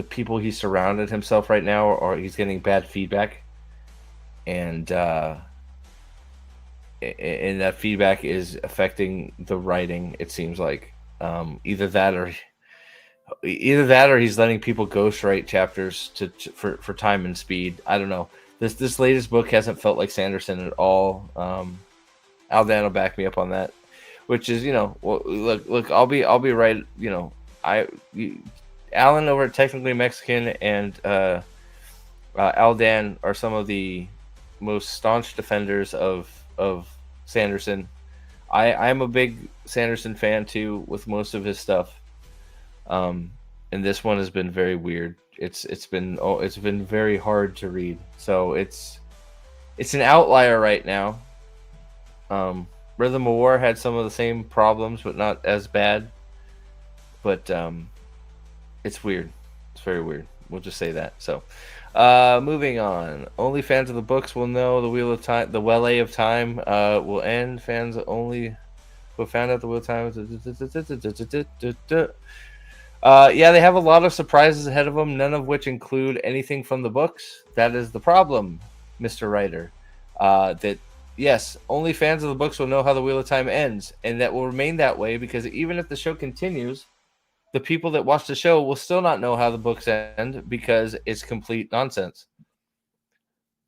people he surrounded himself right now, or he's getting bad feedback, and that feedback is affecting the writing. It seems like either that or he's letting people ghostwrite chapters for time and speed. I don't know. This latest book hasn't felt like Sanderson at all. Aldan will back me up on that, which is, look, I'll be right. Alan over at Technically Mexican and Aldan are some of the most staunch defenders of Sanderson. I'm a big Sanderson fan too, with most of his stuff. And this one has been very weird. It's been very hard to read. So it's an outlier right now. Rhythm of War had some of the same problems, but not as bad. But it's weird. It's very weird. We'll just say that. So, moving on. Only fans of the books will know the Wheel of Time. The Welle of Time will end. Fans only who have found out the Wheel of Time. Yeah, they have a lot of surprises ahead of them, none of which include anything from the books. That is the problem, Mr. Writer. That, yes, only fans of the books will know how the Wheel of Time ends, and that will remain that way, because even if the show continues, the people that watch the show will still not know how the books end, because it's complete nonsense.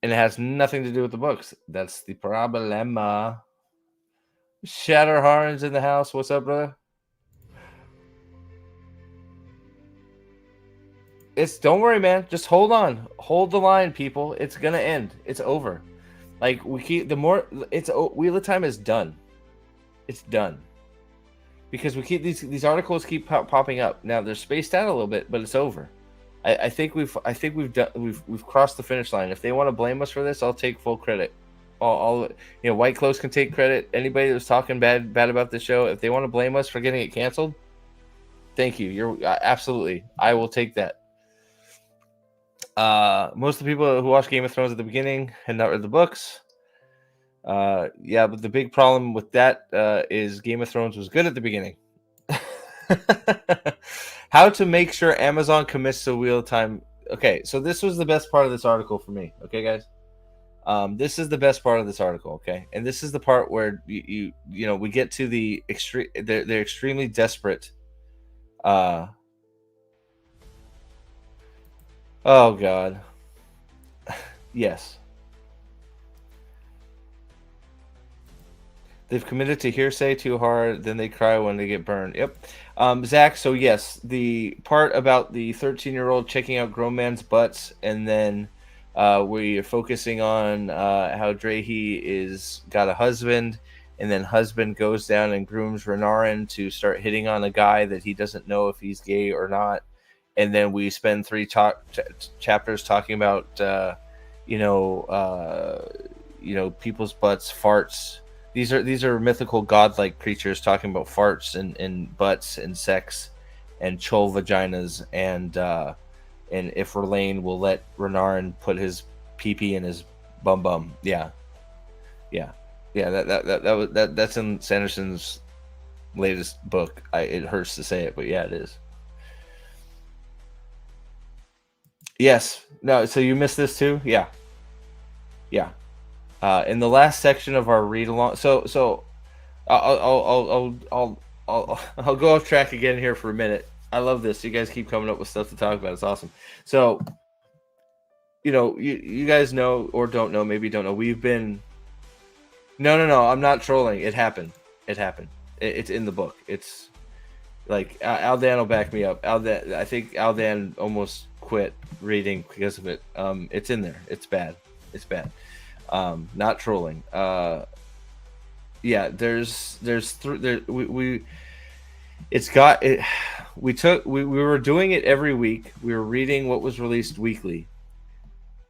And it has nothing to do with the books. That's the problema. Shatterharn's in the house. What's up, brother? Don't worry, man. Just hold on. Hold the line, people. It's gonna end. It's over. Like, Wheel of Time is done. It's done. Because we keep these articles keep popping up. Now they're spaced out a little bit, but it's over. I think we've crossed the finish line. If they want to blame us for this, I'll take full credit. White Clothes can take credit. Anybody that was talking bad about the show, if they want to blame us for getting it canceled, thank you. You're absolutely. I will take that. Most of the people who watched Game of Thrones at the beginning had not read the books. Yeah, but the big problem with that is Game of Thrones was good at the beginning. How to make sure Amazon commits to Wheel of Time. Okay, so this was the best part of this article for me. Okay, guys, this is the best part of this article. Okay, and this is the part where we get to the extreme. They're extremely desperate. Oh God. Yes. They've committed to hearsay too hard, then they cry when they get burned. Yep. Zach, so yes, the part about the 13-year-old checking out grown man's butts, and then we're focusing on how Drehy is got a husband, and then husband goes down and grooms Renarin to start hitting on a guy that he doesn't know if he's gay or not. And then we spend 3 chapters talking about, people's butts, farts. These are mythical godlike creatures talking about farts and butts and sex, and Chol vaginas, and if Verlaine will let Renarin put his pee in his bum. Yeah. That's in Sanderson's latest book. It hurts to say it, but yeah, it is. Yes. No. So you missed this too? Yeah. In the last section of our read along, so I'll go off track again here for a minute. I love this. You guys keep coming up with stuff to talk about. It's awesome. So, you guys know or don't know, maybe don't know. We've been. No. I'm not trolling. It happened. It's in the book. It's like Aldan will back me up. I think Aldan almost quit reading because of it. It's in there. It's bad. Not trolling. Yeah, we were doing it every week. We were reading what was released weekly.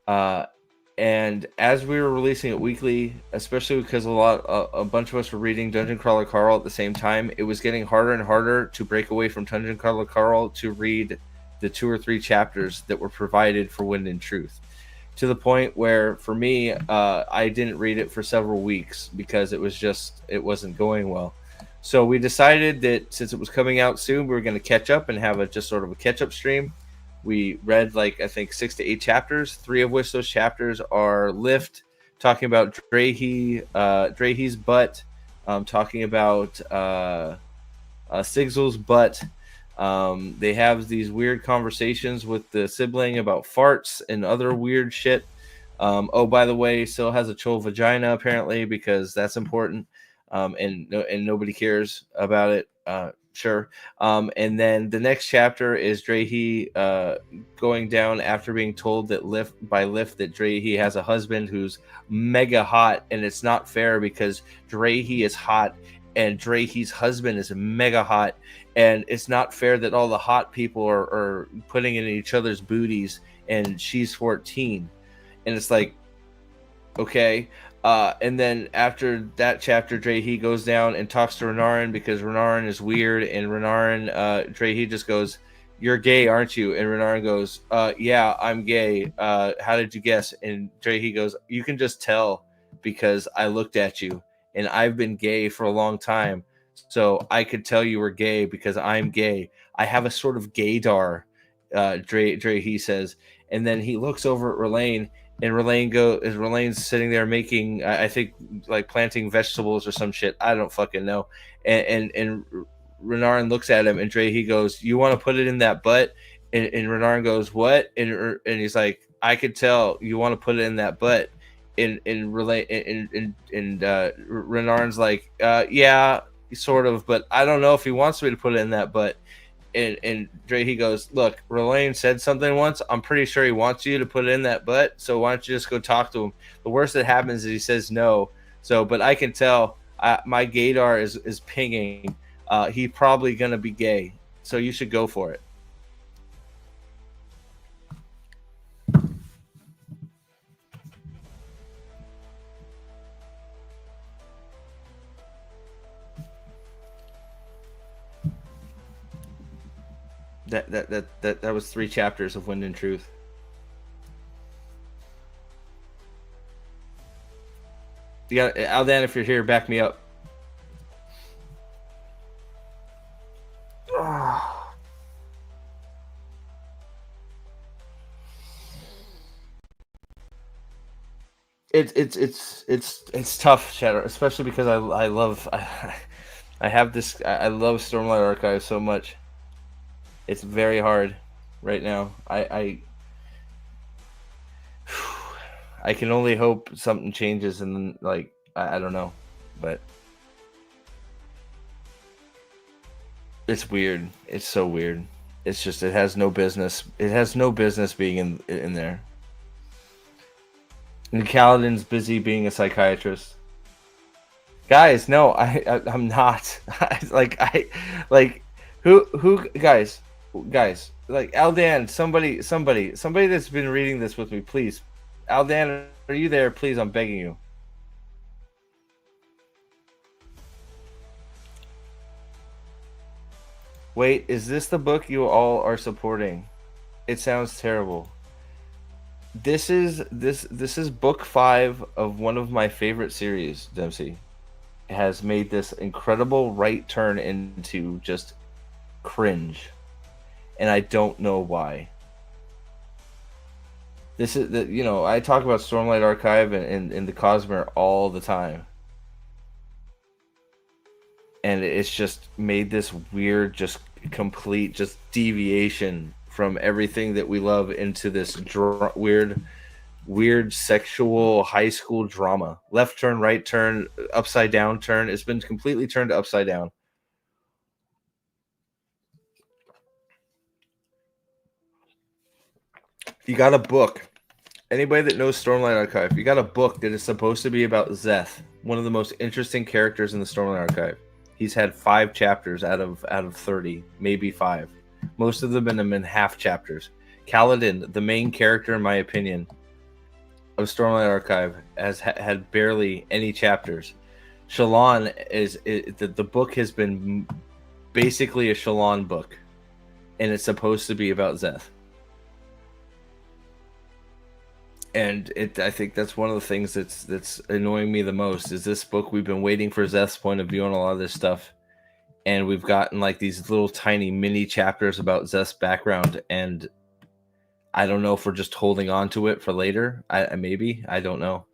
And as we were releasing it weekly, especially because a bunch of us were reading Dungeon Crawler Carl at the same time, it was getting harder and harder to break away from Dungeon Crawler Carl to read the 2 or 3 chapters that were provided for Wind and Truth, to the point where for me, I didn't read it for several weeks because it wasn't going well. So we decided that since it was coming out soon, we were going to catch up and have just sort of a catch-up stream. We read I think 6 to 8 chapters, 3 of which those chapters are Lift, talking about Drahy's butt, talking about Sigzel's butt. They have these weird conversations with the sibling about farts and other weird shit. Oh, by the way, Syl has a Chol vagina apparently because that's important, and nobody cares about it. Sure. And then the next chapter is Drahy going down after being told that Lift that Drahy has a husband who's mega hot, and it's not fair because Drahy is hot and Drahy's husband is mega hot, and it's not fair that all the hot people are putting in each other's booties, and she's 14, and it's like, okay. And then after that chapter, Drahy goes down and talks to Renarin because Renarin is weird, and Drahy just goes, "You're gay, aren't you?" And Renarin goes, "Yeah, I'm gay. How did you guess?" And Drahy goes, "You can just tell because I looked at you, and I've been gay for a long time, so I could tell you were gay because I'm gay. I have a sort of gaydar," Drahy says, and then he looks over at Relaine. And Relaine's sitting there making, I think, like planting vegetables or some shit. I don't fucking know. And Renarin looks at him, and Drahy goes, "You want to put it in that butt?" And Renarin goes, "What?" And he's like, "I could tell you want to put it in that butt." And Renarin's like, "Yeah, sort of, but I don't know if he wants me to put it in that butt." And Drahy goes, "Look, Relaine said something once. I'm pretty sure he wants you to put it in that butt. So why don't you just go talk to him? The worst that happens is he says no. So, but I can tell my gaydar is pinging. He's probably gonna be gay. So you should go for it." That was 3 chapters of Wind and Truth. You got Aldan, if you're here, back me up. It's tough, Shadow, especially because I love Stormlight Archive so much. It's very hard right now. I can only hope something changes, and like I don't know, but it's weird. It's so weird. It's just it has no business. It has no business being in there. And Kaladin's busy being a psychiatrist. Guys, no, I'm not. Who guys, like Aldan, somebody that's been reading this with me, please. Aldan, are you there? Please, I'm begging you. Wait, is this the book you all are supporting? It sounds terrible. This is book 5 of one of my favorite series, Dempsey. Has made this incredible right turn into just cringe. And I don't know why. This is the, you know, I talk about Stormlight Archive and the Cosmere all the time. And it's just made this weird, just complete, just deviation from everything that we love into this weird sexual high school drama. Left turn, right turn, upside down turn. It's been completely turned upside down. You got a book. Anybody that knows Stormlight Archive, you got a book that is supposed to be about Szeth, one of the most interesting characters in the Stormlight Archive. He's had 5 chapters out of 30, maybe 5. Most of them have been half chapters. Kaladin, the main character, in my opinion, of Stormlight Archive, has had barely any chapters. Shallan the book has been basically a Shallan book, and it's supposed to be about Szeth. And I think that's one of the things that's annoying me the most is this book. We've been waiting for Szeth's point of view on a lot of this stuff, and we've gotten like these little tiny mini chapters about Szeth's background, and I don't know if we're just holding on to it for later. Maybe, I don't know,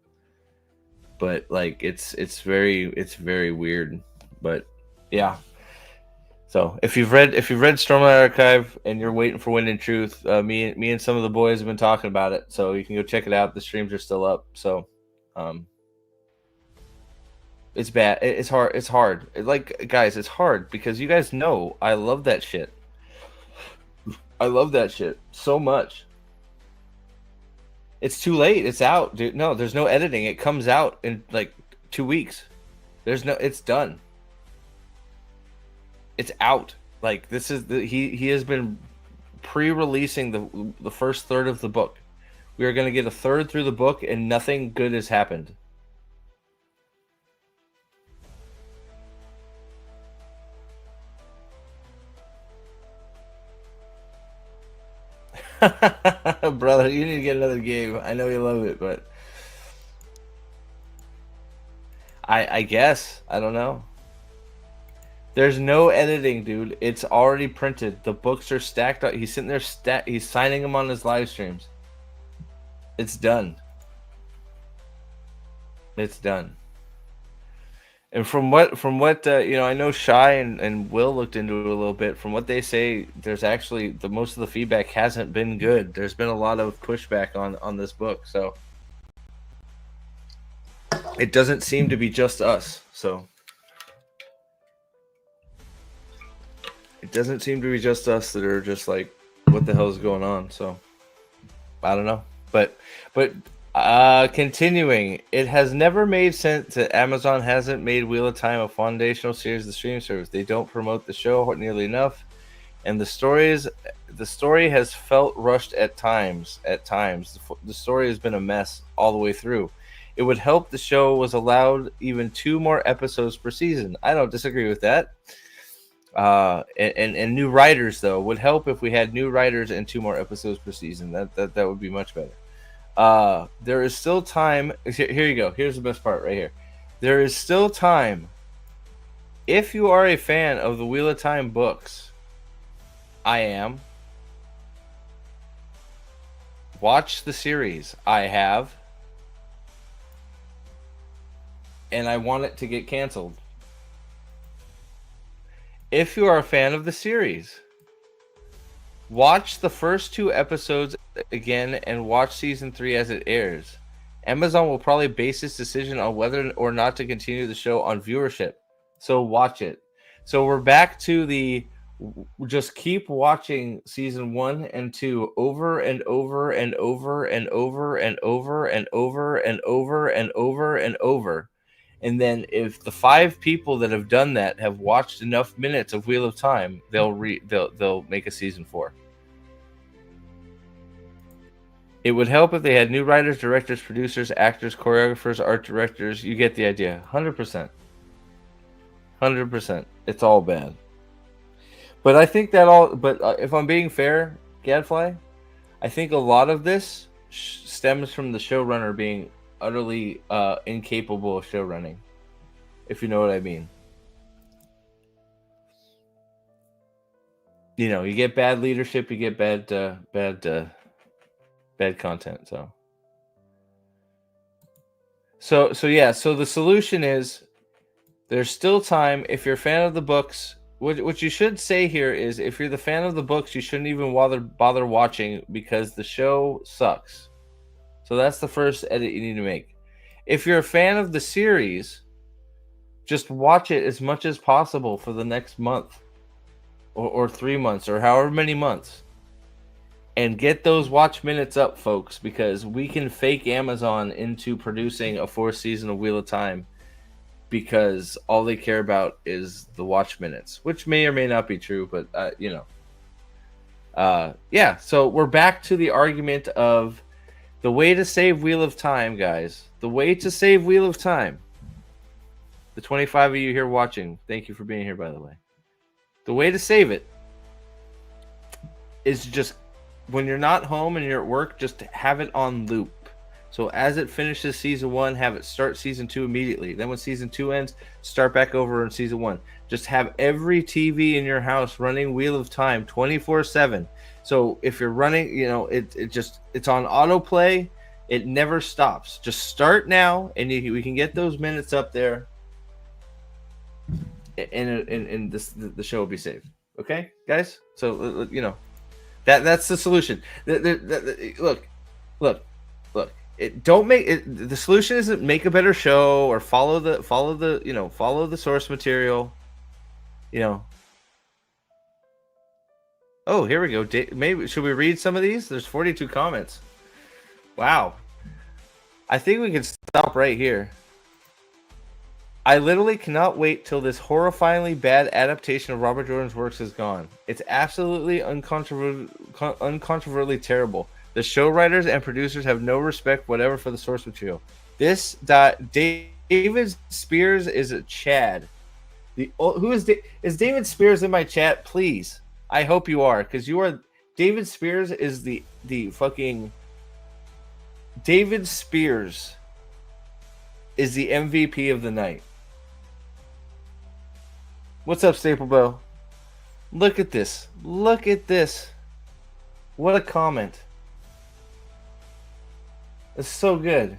but like it's very weird. But yeah. So if you've read Stormlight Archive and you're waiting for Wind and Truth, me and some of the boys have been talking about it, so you can go check it out. The streams are still up. So, it's bad. It's hard. It's hard. Like, guys, it's hard because you guys know I love that shit. I love that shit so much. It's too late. It's out, dude. No, there's no editing. It comes out in like 2 weeks. It's done. It's out. Like, this is he has been pre-releasing the first third of the book. We are going to get a third through the book and nothing good has happened. Brother, you need to get another game. I know you love it, but I guess I don't know. There's no editing, dude. It's already printed. The books are stacked up. He's sitting there he's signing them on his live streams. It's done. It's done. And from what I know Shy and Will looked into it a little bit. From what they say, there's actually most of the feedback hasn't been good. There's been a lot of pushback on this book, so it doesn't seem to be just us. So it doesn't seem to be just us that are just like, what the hell is going on? So I don't know, but continuing, it has never made sense that Amazon hasn't made Wheel of Time a foundational series of the streaming service. They don't promote the show nearly enough, and the story has felt rushed at times. The story has been a mess all the way through. It would help the show was allowed even 2 more episodes per season. I don't disagree with that. And new writers though would help if we had new writers and 2 more episodes per season. That would be much better. There is still time. Here you go. Here's the best part right here. There is still time. If you are a fan of the Wheel of Time books, I am. Watch the series. I have. And I want it to get canceled. If you are a fan of the series, watch the first 2 episodes again and watch season 3 as it airs. Amazon will probably base its decision on whether or not to continue the show on viewership. So watch it. So we're back to the just keep watching season 1 and 2 over and over and over and over and over and over and over and over and over. And then if the 5 people that have done that have watched enough minutes of Wheel of Time, they'll make a season 4. It would help if they had new writers, directors, producers, actors, choreographers, art directors. You get the idea. 100%. 100%. It's all bad. But I think that all. But if I'm being fair, Gadfly, I think a lot of this stems from the showrunner being utterly incapable of show running. If you know what I mean. You know, you get bad leadership, you get bad content. So yeah. So the solution is there's still time. If you're a fan of the books, what you should say here is if you're the fan of the books, you shouldn't even bother watching because the show sucks. So that's the first edit you need to make. If you're a fan of the series, just watch it as much as possible for the next month or 3 months or however many months. And get those watch minutes up, folks, because we can fake Amazon into producing a 4th season of Wheel of Time because all they care about is the watch minutes, which may or may not be true, but yeah. So we're back to the argument of the way to save Wheel of Time, guys. The way to save Wheel of Time. The 25 of you here watching, thank you for being here, by the way. The way to save it is just when you're not home and you're at work, just have it on loop. So as it finishes season 1, have it start season 2 immediately. Then when season 2 ends, start back over in season 1. Just have every TV in your house running Wheel of Time 24/7. So if you're running, it's on autoplay. It never stops. Just start now, and we can get those minutes up there. And the show will be saved. Okay, guys. So that's the solution. Look. Don't make it. The solution isn't make a better show or follow the source material. Oh, here we go. Maybe should we read some of these? There's 42 comments. Wow. I think we can stop right here. I literally cannot wait till this horrifyingly bad adaptation of Robert Jordan's works is gone. It's absolutely uncontrovertibly terrible. The show writers and producers have no respect whatever for the source material. David Spears is a Chad. Is David Spears in my chat? Please. I hope you are, because you are. David Spears is the fucking. David Spears is the MVP of the night. What's up, Staple Bell? Look at this. Look at this. What a comment. It's so good.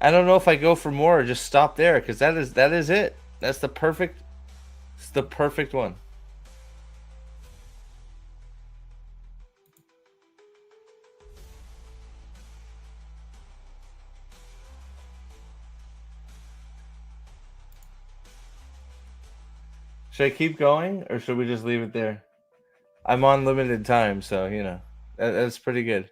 I don't know if I go for more or just stop there, because that is it. That's the perfect. It's the perfect one. Should I keep going or should we just leave it there? I'm on limited time, so that's pretty good.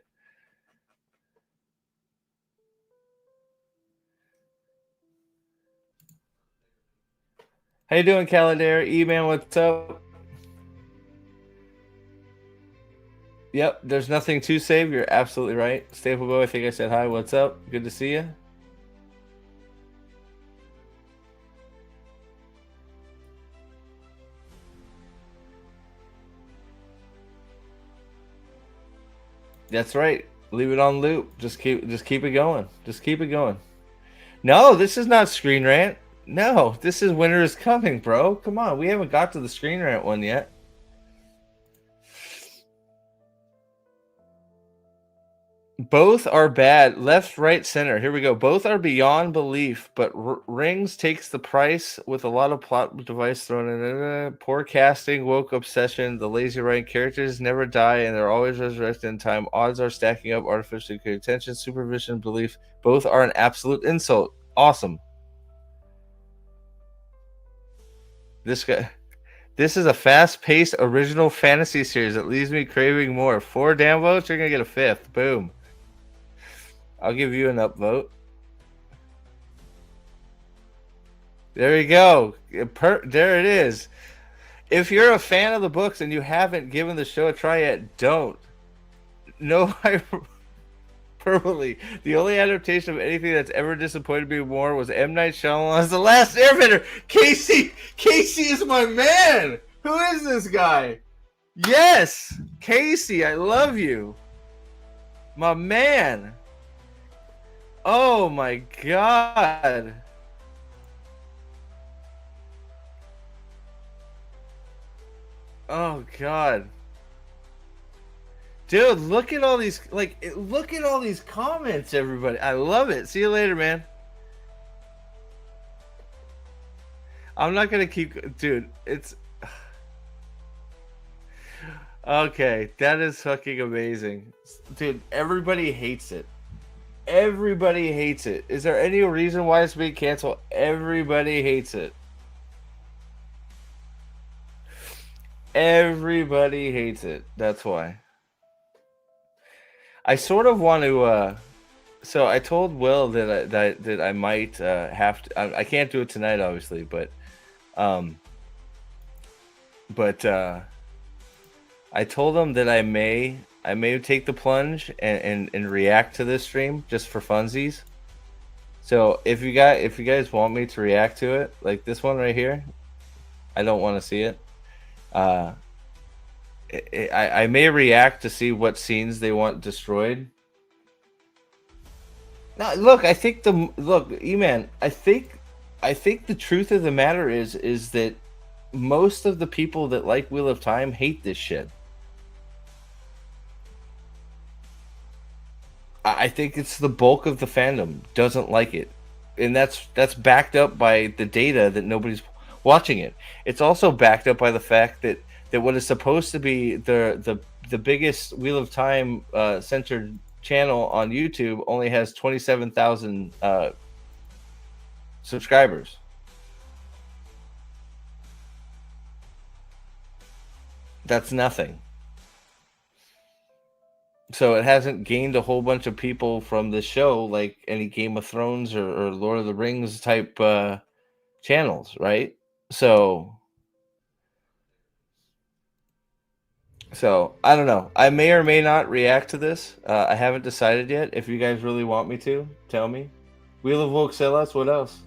How you doing, Caladair? E-Man, what's up? Yep, there's nothing to save. You're absolutely right. Staple Boy, I think I said hi. What's up? Good to see you. That's right. Leave it on loop. Just keep it going. Just keep it going. No, this is not Screen Rant. No, this is Winter is Coming, bro. Come on, we haven't got to the Screen Rant one yet. Both are bad. Left, right, center. Here we go. Both are beyond belief, but Rings takes the price with a lot of plot device thrown in. Poor casting, woke obsession, the lazy writing. Characters never die, and they're always resurrected in time. Odds are stacking up. Artificial attention, supervision, belief. Both are an absolute insult. Awesome. This is a fast-paced original fantasy series that leaves me craving more. 4 damn votes, you're gonna get a 5th. Boom. I'll give you an upvote. There you go. There it is. If you're a fan of the books and you haven't given the show a try yet, don't. No hyperbole. The only adaptation of anything that's ever disappointed me more was M. Night Shyamalan's The Last Airbender. Casey is my man. Who is this guy? Yes, Casey, I love you. My man. Oh my God. Oh God. Dude, look at all these look at all these comments, everybody. I love it. See you later, man. I'm not gonna keep dude, it's okay, that is fucking amazing. Dude, everybody hates it. Everybody hates it. Is there any reason why it's being canceled? Everybody hates it. Everybody hates it. That's why. I sort of want to so I told Will that I might have to I can't do it tonight obviously, um but I told him that I may take the plunge and react to this stream just for funsies. So if you guys want me to react to it, like this one right here, I don't want to see it. I may react to see what scenes they want destroyed. Now, look, I think E-Man, I think the truth of the matter is that most of the people that like Wheel of Time hate this shit. I think it's the bulk of the fandom doesn't like it, and that's backed up by the data that nobody's watching it. It's also backed up by the fact that what is supposed to be the biggest Wheel of Time centered channel on YouTube only has 27,000 subscribers. That's nothing. So it hasn't gained a whole bunch of people from the show like any Game of Thrones or Lord of the Rings type channels, right? So I don't know. I may or may not react to this. I haven't decided yet. If you guys really want me to, tell me. Wheel of Voxelas, what else?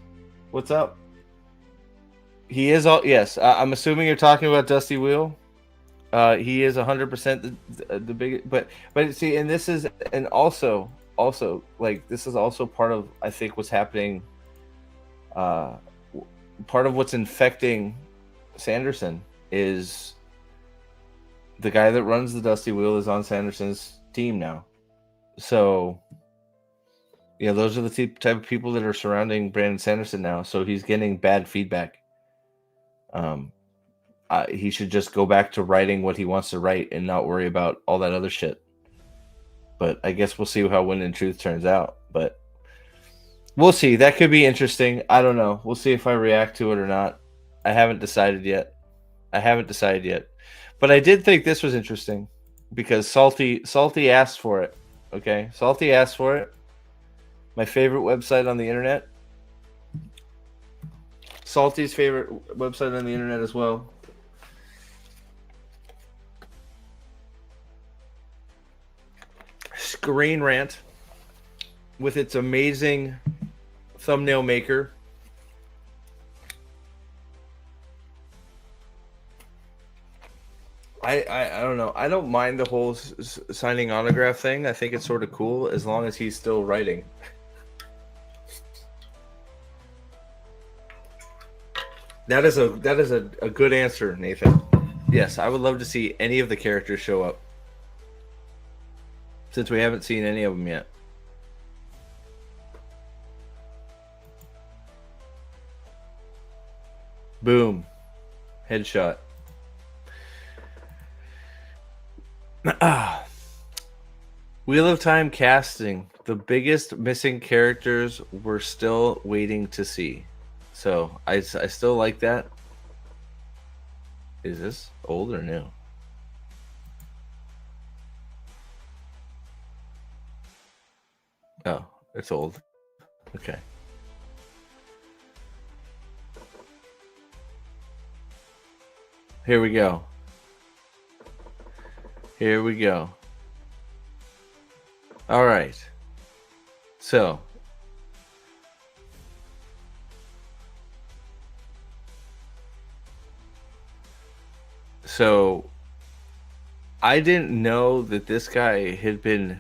What's up? He is all yes. I'm assuming you're talking about Dusty Wheel. He is 100% the big, but see, and this is, and also like this is also part of I think what's happening. Part of what's infecting Sanderson is the guy that runs the Dusty Wheel is on Sanderson's team now. So yeah, those are the type of people that are surrounding Brandon Sanderson now. So he's getting bad feedback. He should just go back to writing what he wants to write and not worry about all that other shit. But I guess we'll see how Wind and Truth turns out. But we'll see. That could be interesting. I don't know. We'll see if I react to it or not. I haven't decided yet. But I did think this was interesting because Salty asked for it. Okay, Salty asked for it. My favorite website on the internet. Salty's favorite website on the internet as well. Screen Rant with its amazing thumbnail maker. I don't know. I don't mind the whole signing autograph thing. I think it's sort of cool as long as he's still writing. That is a good answer, Nathan. Yes, I would love to see any of the characters show up. Since we haven't seen any of them yet. Boom. Headshot. Wheel of Time casting. The biggest missing characters we're still waiting to see. So I still like that. Is this old or new? Oh, it's old. Okay. Here we go. All right. So. So I didn't know that this guy had been.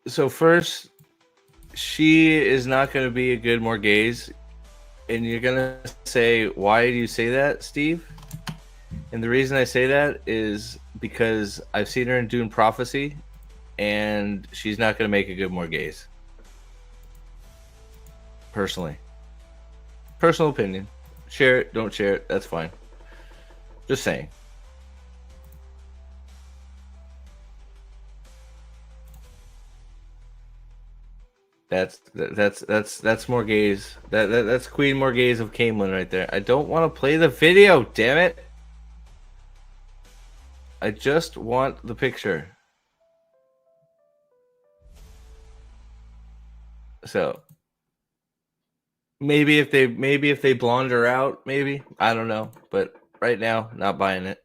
So first, she is not going to be a good Morghese, and you're going to say, "Why do you say that, Steve?" And the reason I say that is because I've seen her in Dune Prophecy, and she's not going to make a good Morghese. Personally, personal opinion. Share it, don't share it. That's fine. Just saying. That's Morghese. That's Queen Morghese of Camelin right there. I don't want to play the video, damn it. I just want the picture. So maybe if they blonde her out, maybe. I don't know. But right now, not buying it.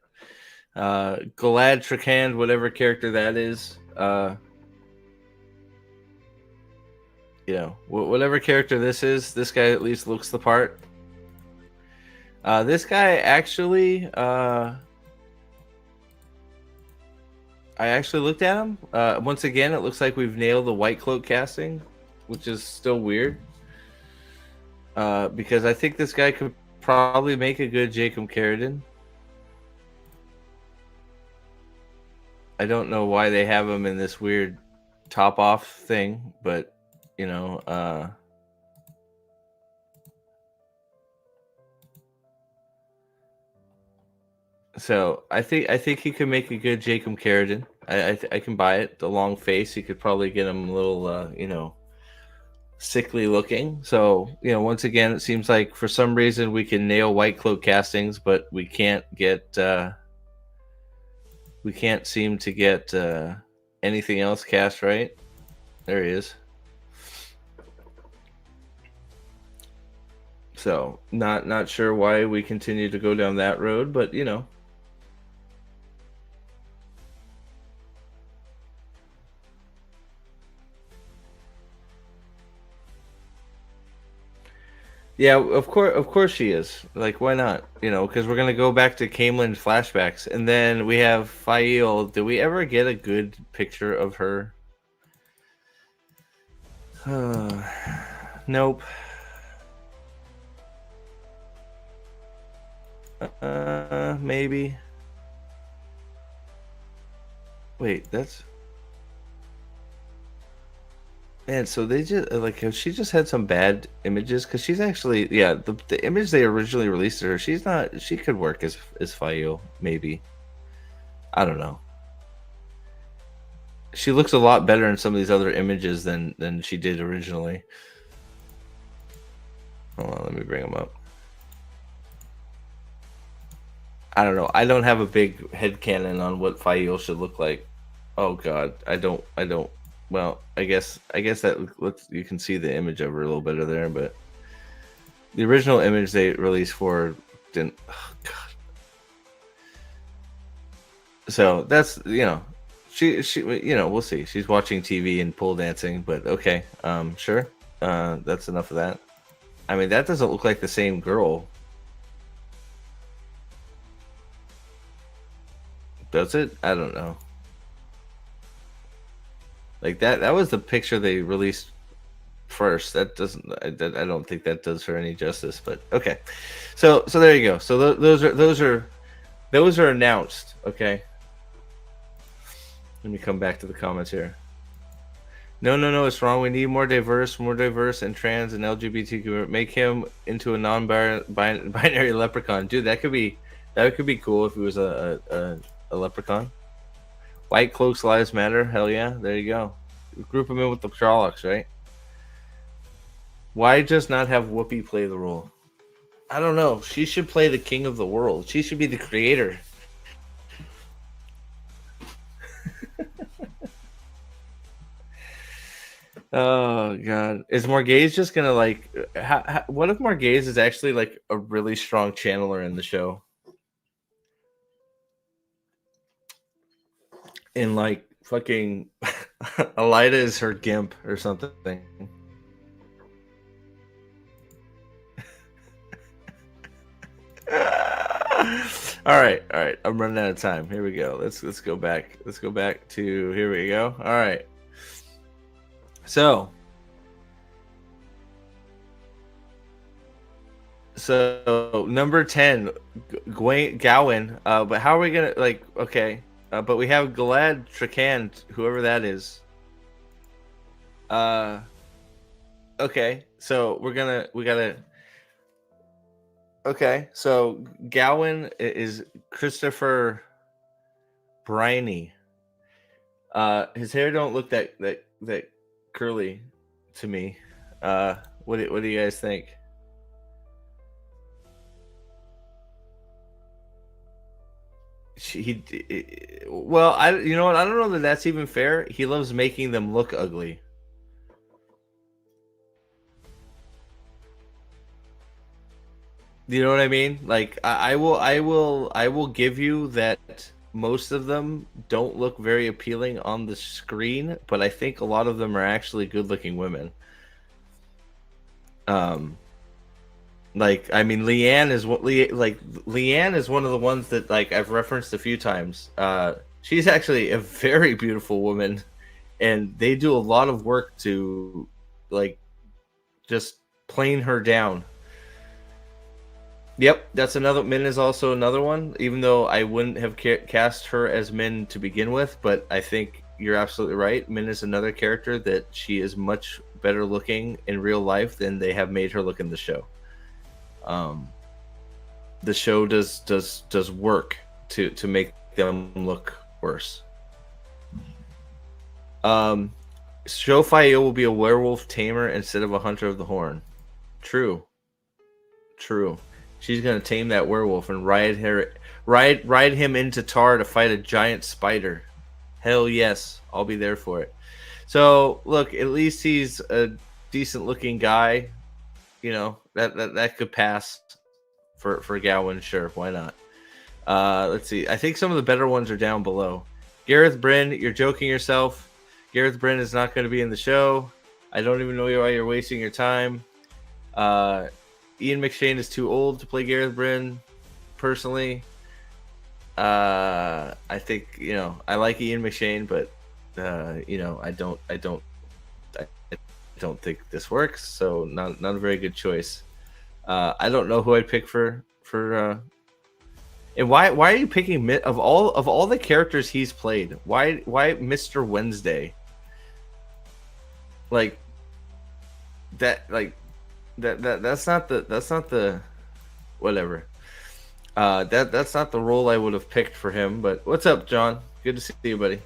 Galad Trakand, whatever character that is, whatever character this is, this guy at least looks the part. This guy actually, I actually looked at him. Once again, it looks like we've nailed the White Cloak casting, which is still weird. Because I think this guy could probably make a good Jacob Carradine. I don't know why they have him in this weird top off thing, but so I think he could make a good Jacob Carradine. I can buy it. The long face, you could probably get him a little sickly looking. So once again, it seems like for some reason we can nail White Cloak castings, but we can't seem to get anything else cast right. There he is. So not sure why we continue to go down that road, but Yeah, of course she is. Like, why not? Because we're gonna go back to Camelin flashbacks, and then we have Fail. Did we ever get a good picture of her? Nope. Maybe. Wait, that's. Man, so they just she just had some bad images because she's actually the image they originally released of her, she could work as Fayo, maybe. I don't know. She looks a lot better in some of these other images than she did originally. Hold on, let me bring them up. I don't know. I don't have a big headcanon on what Fayo should look like. Oh god, I don't. Well, I guess that you can see the image of her a little better there, but the original image they released for didn't. Oh god. So that's she we'll see. She's watching TV and pole dancing, but okay, sure. That's enough of that. I mean, that doesn't look like the same girl. Does it? I don't know. Like that was the picture they released first. That doesn't. I don't think that does her any justice. But okay, so there you go. So those are announced. Okay. Let me come back to the comments here. No, it's wrong. We need more diverse, and trans and LGBTQ. Make him into a non-binary leprechaun, dude. That could be cool if he was a leprechaun. White Cloaks Lives Matter. Hell yeah. There you go. Group him in with the Trollocs, right? Why just not have Whoopi play the role? I don't know. She should play the king of the world. She should be the creator. Oh god. Is Morghese just gonna what if Morghese is actually like a really strong channeler in the show? And like fucking Elida is her gimp or something. All right. I'm running out of time. Here we go. Let's go back. Let's go back to here we go. All right. So number 10, Gowan. But how are we gonna like? Okay, but we have Galad Trakand, whoever that is. Uh, okay. So we gotta. Okay, so Gowan is Christopher Briney. His hair don't look that curly to me. What do you guys think? Well, I you know what? I don't know that that's even fair. He loves making them look ugly. You know what I mean? Like I will give you that most of them don't look very appealing on the screen, but I think a lot of them are actually good-looking women. Um, like I mean, Leanne is one of the ones that like I've referenced a few times. She's actually a very beautiful woman, and they do a lot of work to like just plane her down. Yep, that's another. Min is also another one. Even though I wouldn't have cast her as Min to begin with, but I think you're absolutely right. Min is another character that she is much better looking in real life than they have made her look in the show. Um, the show does work to make them look worse. Um, Shofai will be a werewolf tamer instead of a hunter of the horn. True, true. She's gonna tame that werewolf and ride him into Tar to fight a giant spider. Hell yes, I'll be there for it. So look, at least he's a decent looking guy. You know that could pass for Gowan. Sure, why not? Let's see. I think some of the better ones are down below. Gareth Bryn, you're joking yourself. Gareth Bryn is not going to be in the show. I don't even know why you're wasting your time. Ian McShane is too old to play Gareth Bryn. Personally, I think I like Ian McShane, but I don't think this works. So not a very good choice. I don't know who I'd pick for. And why are you picking of all the characters he's played? Why Mr. Wednesday? Like that that's not the whatever. That's not the role I would have picked for him. But what's up, John? Good to see you, buddy.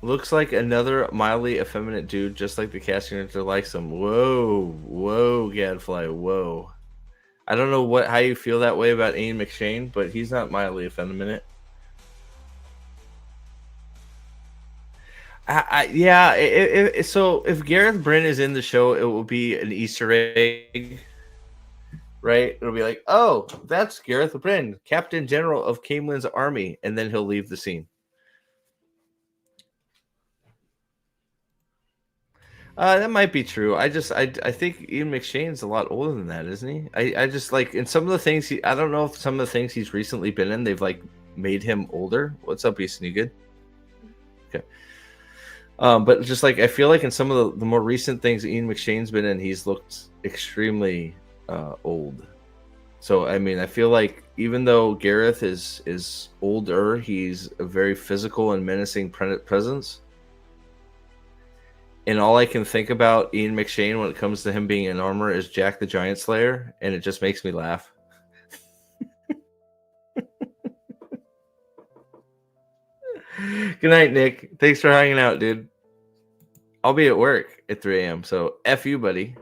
Looks like another mildly effeminate dude, just like the casting director likes him. Whoa, Gadfly, whoa. I don't know how you feel that way about Ian McShane, but he's not mildly effeminate. So if Gareth Bryn is in the show, it will be an Easter egg, right? It'll be like, oh, that's Gareth Bryn, Captain General of Caemlyn's army, and then he'll leave the scene. That might be true. I think Ian McShane's a lot older than that, isn't he? I just like in some of the things I don't know if some of the things he's recently been in, they've like made him older. What's up, Easton? You good? Okay. But just like I feel like in some of the more recent things Ian McShane's been in, he's looked extremely old. So I mean, I feel like even though Gareth is older, he's a very physical and menacing presence. And all I can think about Ian McShane when it comes to him being in armor is Jack the Giant Slayer, and it just makes me laugh. Good night, Nick. Thanks for hanging out, dude. I'll be at work at 3 a.m. So F you, buddy.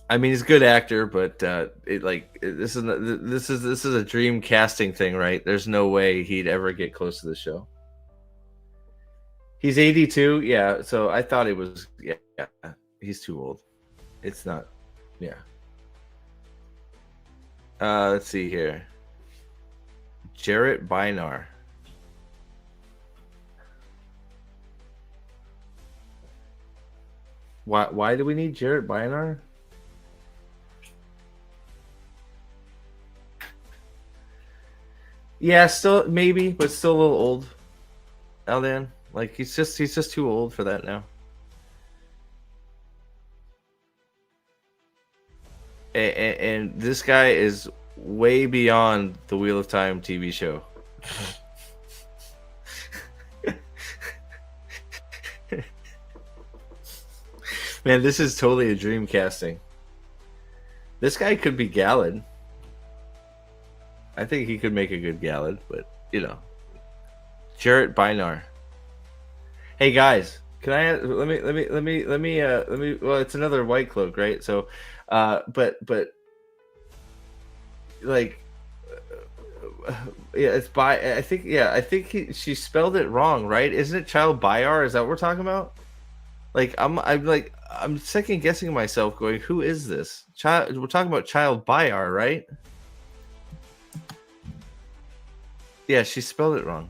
I mean, he's a good actor, but this is a dream casting thing, right? There's no way he'd ever get close to the show. He's 82, yeah. So I thought he was, yeah. He's too old. It's not, yeah. Let's see here. Jarrett Bynar. Why do we need Jarrett Bynar? Yeah, still maybe, but still a little old. Aldan, like he's just too old for that now. And this guy is way beyond the Wheel of Time TV show. Man, this is totally a dream casting. This guy could be Gallad. I think he could make a good Gallad, but you know, Jarrett Bynar. Hey guys, can I let me? Well, it's another White Cloak, right? So, but like, yeah, it's by. I think she spelled it wrong, right? Isn't it Child Byar? Is that what we're talking about? Like I'm second guessing myself, going, who is this child? We're talking about Child Byar, right? Yeah, she spelled it wrong.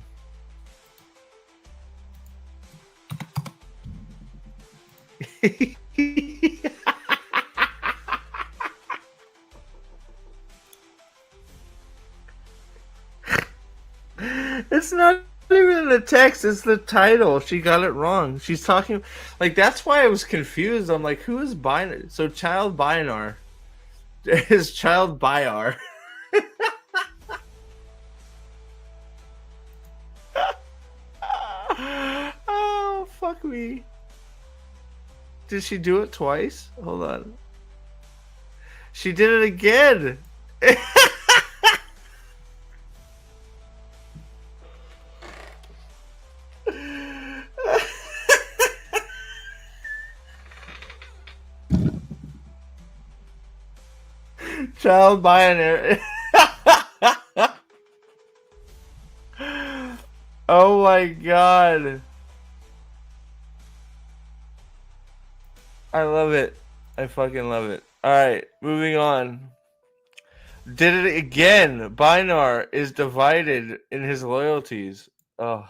It's not even the text, it's the title. She got it wrong. She's talking like that's why I was confused. I'm like, who is Bynar? So Child Bynar is Child Byar. Oh, fuck me. Did she do it twice? Hold on. She did it again. Child Bynar. Oh my god. I love it. I fucking love it. Alright, moving on. Did it again. Bynar is divided in his loyalties. Oh.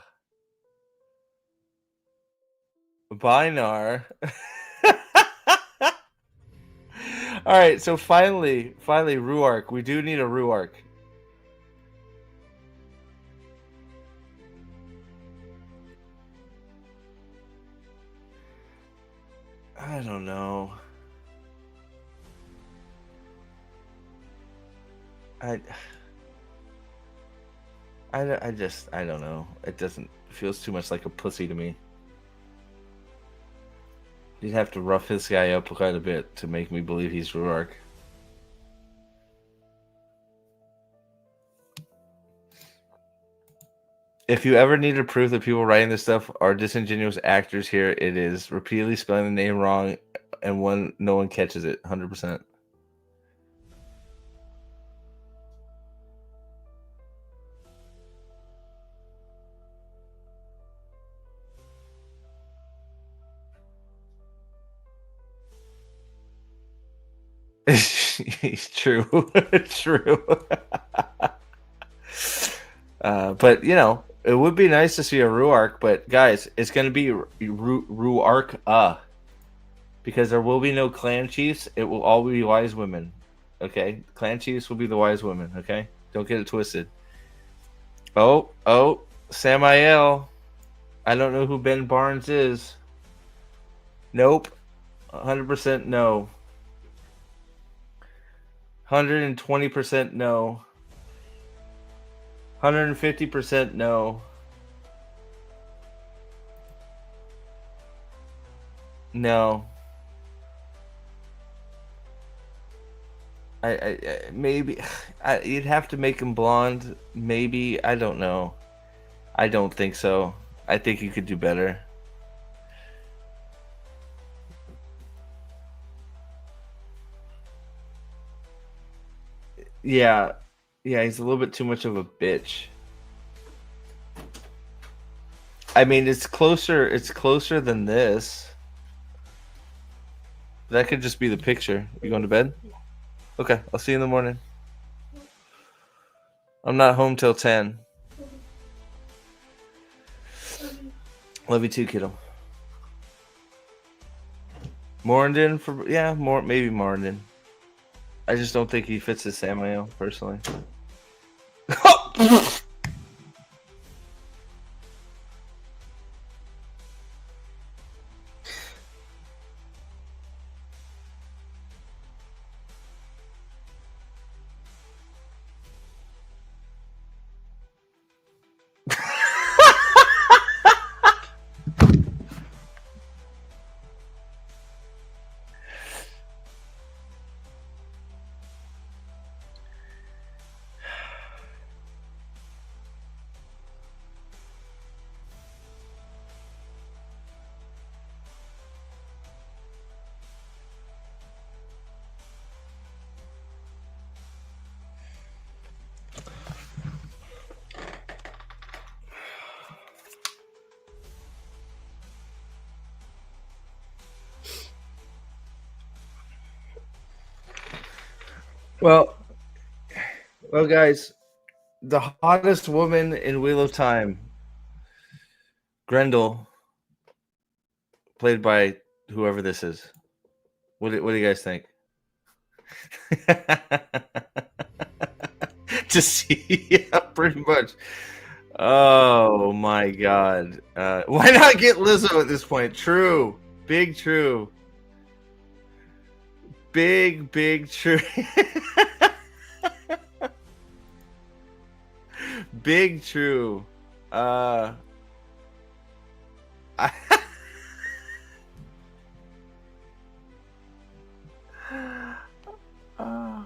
Bynar. Alright, so finally, Ruark. We do need a Ruark. I don't know. I don't know. It doesn't feels too much like a pussy to me. You'd have to rough this guy up quite a bit to make me believe he's Ruark. If you ever need to prove that people writing this stuff are disingenuous actors here, it is repeatedly spelling the name wrong and no one catches it. 100%. True. True. But you know, it would be nice to see a Ruark, but guys, it's going to be Ruark because there will be no clan chiefs. It will all be wise women. Okay, clan chiefs will be the wise women. Okay, don't get it twisted. Oh, Samael. I don't know who Ben Barnes is. Nope. 100% no. 120% no. 150% no. No. I maybe you'd have to make him blonde. Maybe, I don't know. I don't think so. I think you could do better. Yeah, he's a little bit too much of a bitch. I mean, it's closer than this. That could just be the picture. You going to bed? Okay, I'll see you in the morning. I'm not home till 10. Love you too, kiddo. Morndon maybe Morndon. I just don't think he fits as Samael personally. Well, well, guys, the hottest woman in Wheel of Time, Grendel, played by whoever this is. What do you guys think? To see, yeah, pretty much. Oh my god! Why not get Lizzo at this point? True, big true, big true, big true. I, uh,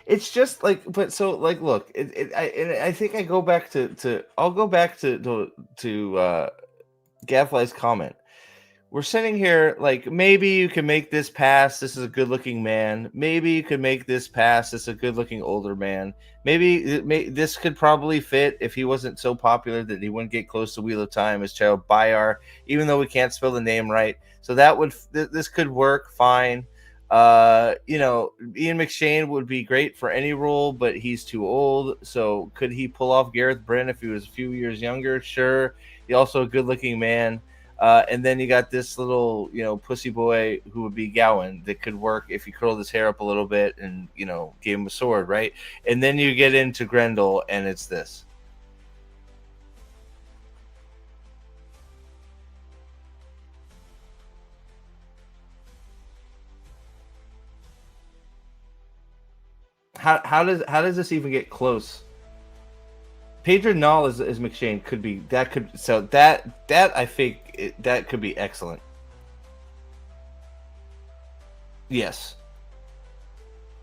it's just like, but so like, look, I think I go back I'll go back to Gadfly's comment. We're sitting here like, maybe you can make this pass. This is a good looking man. Maybe you could make this pass. This is a good looking older man. Maybe this could probably fit if he wasn't so popular that he wouldn't get close to Wheel of Time as Child Bayar, even though we can't spell the name right. So that would this could work fine. Ian McShane would be great for any role, but he's too old. So could he pull off Gareth Bryn if he was a few years younger? Sure. He's also a good looking man. And then you got this little, pussy boy who would be Gowan that could work if you curled his hair up a little bit and, gave him a sword, right? And then you get into Grendel, and it's this. How does this even get close? Pedro Nall as McShane could be that I think that could be excellent. Yes.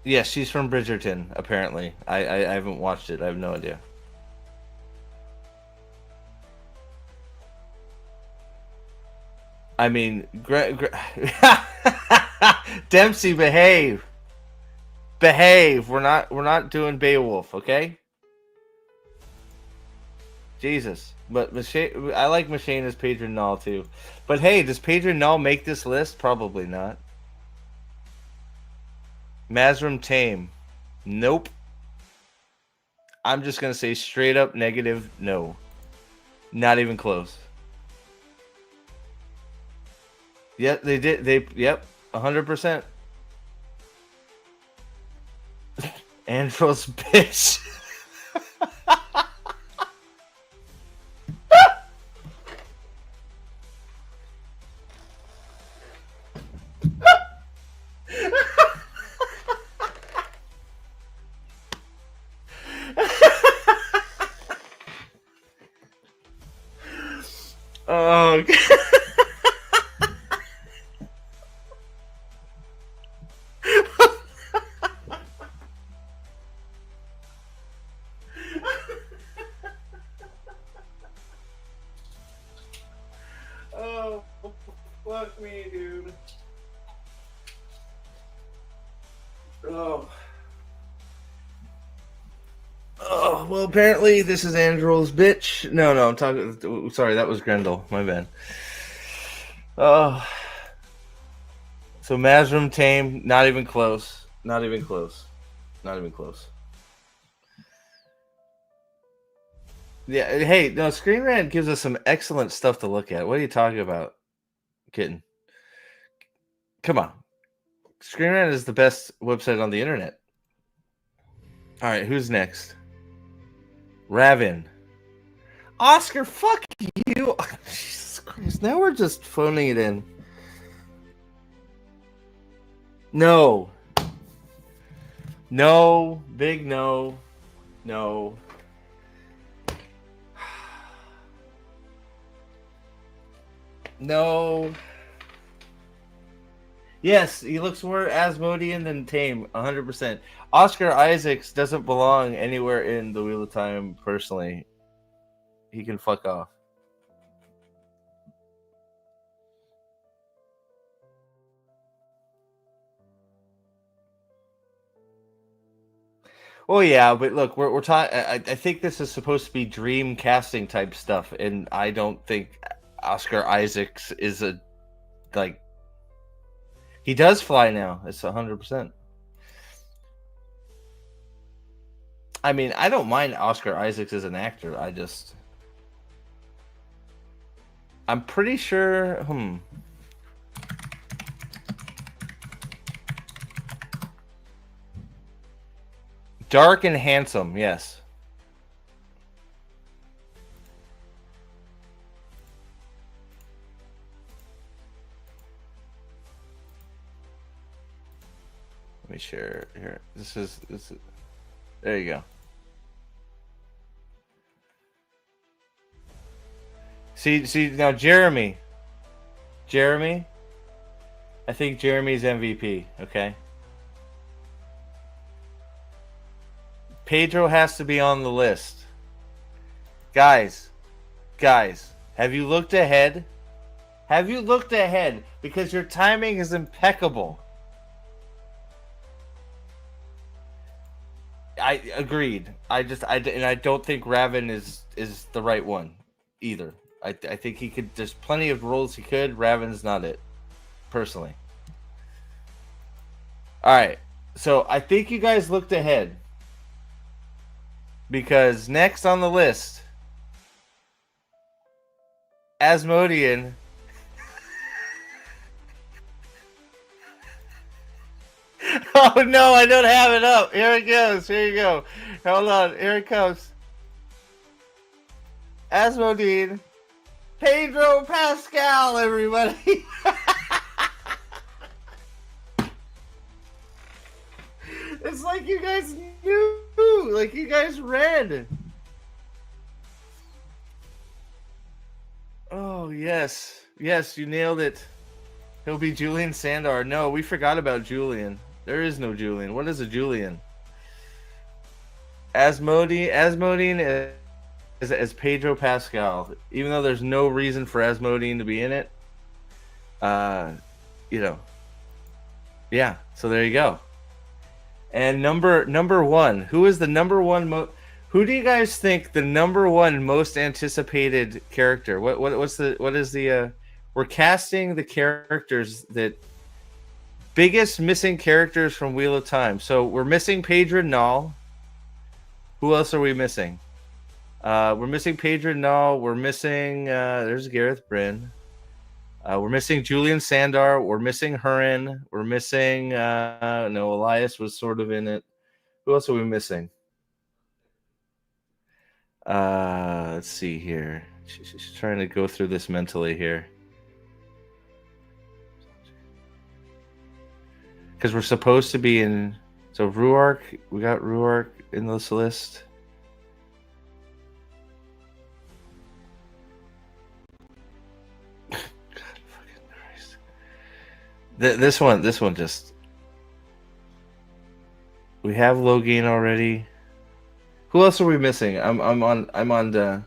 Yes, she's from Bridgerton. Apparently, I haven't watched it. I have no idea. I mean, Dempsey, behave. We're not doing Beowulf, okay? Jesus, but McShane, I like McShane as Pedro Nall too. But hey, does Pedro Nall make this list? Probably not. Mazrim Tame, nope. I'm just gonna say straight up negative. No, not even close. Yep, they did. Yep, 100%. Andros bitch. Oh, oh, fuck me, dude. Oh. Oh, well, apparently this is Andrew's bitch. No, I'm talking. Sorry, that was Grendel. My bad. Oh. So Mazrim Tame, not even close. Not even close. Not even close. Yeah, hey, no, Screen Rant gives us some excellent stuff to look at. What are you talking about, kitten? Come on. Screen Rant is the best website on the internet. All right, who's next? Ravin. Oscar, fuck you. Jesus Christ, now we're just phoning it in. No. No, big no. No. No. Yes, he looks more Asmodean than Tame, 100%. Oscar Isaacs doesn't belong anywhere in the Wheel of Time, personally. He can fuck off. Oh yeah, but look, we're talking. I think this is supposed to be dream casting type stuff, and I don't think Oscar Isaacs is a like. He does fly now. It's 100%. I mean, I don't mind Oscar Isaacs as an actor. I'm pretty sure. Dark and handsome, yes. Let me share here. This is. There you go. See now, Jeremy. I think Jeremy's MVP. Okay. Pedro has to be on the list. Guys, have you looked ahead? Because your timing is impeccable. I agreed. I don't think Raven is the right one either. I think he could. There's plenty of roles he could. Raven's not it, personally. All right, so I think you guys looked ahead because next on the list, Asmodean. Oh no, I don't have it up. Here it goes. Here you go. Hold on. Here it comes. Asmodean. Pedro Pascal, everybody. It's like you guys knew. Like you guys read. Oh, yes. Yes, you nailed it. He'll be Julian Sandar. No, we forgot about Julian. There is no Julian. What is a Julian? Asmodean is as Pedro Pascal. Even though there's no reason for Asmodean to be in it. Yeah, so there you go. And number one, who is the number one who do you guys think the number one most anticipated character? What is the we're casting the characters that biggest missing characters from Wheel of Time. So we're missing Pedro Nall. Who else are we missing? We're missing Pedro Nall. We're missing there's Gareth Bryn. We're missing Julian Sandar. We're missing Hurin. We're missing no, Elias was sort of in it. Who else are we missing? Let's see here. She's trying to go through this mentally here. Because we're supposed to be in. So Ruark, we got Ruark in this list. God fucking Christ. This one just. We have Logan already. Who else are we missing? I'm on the.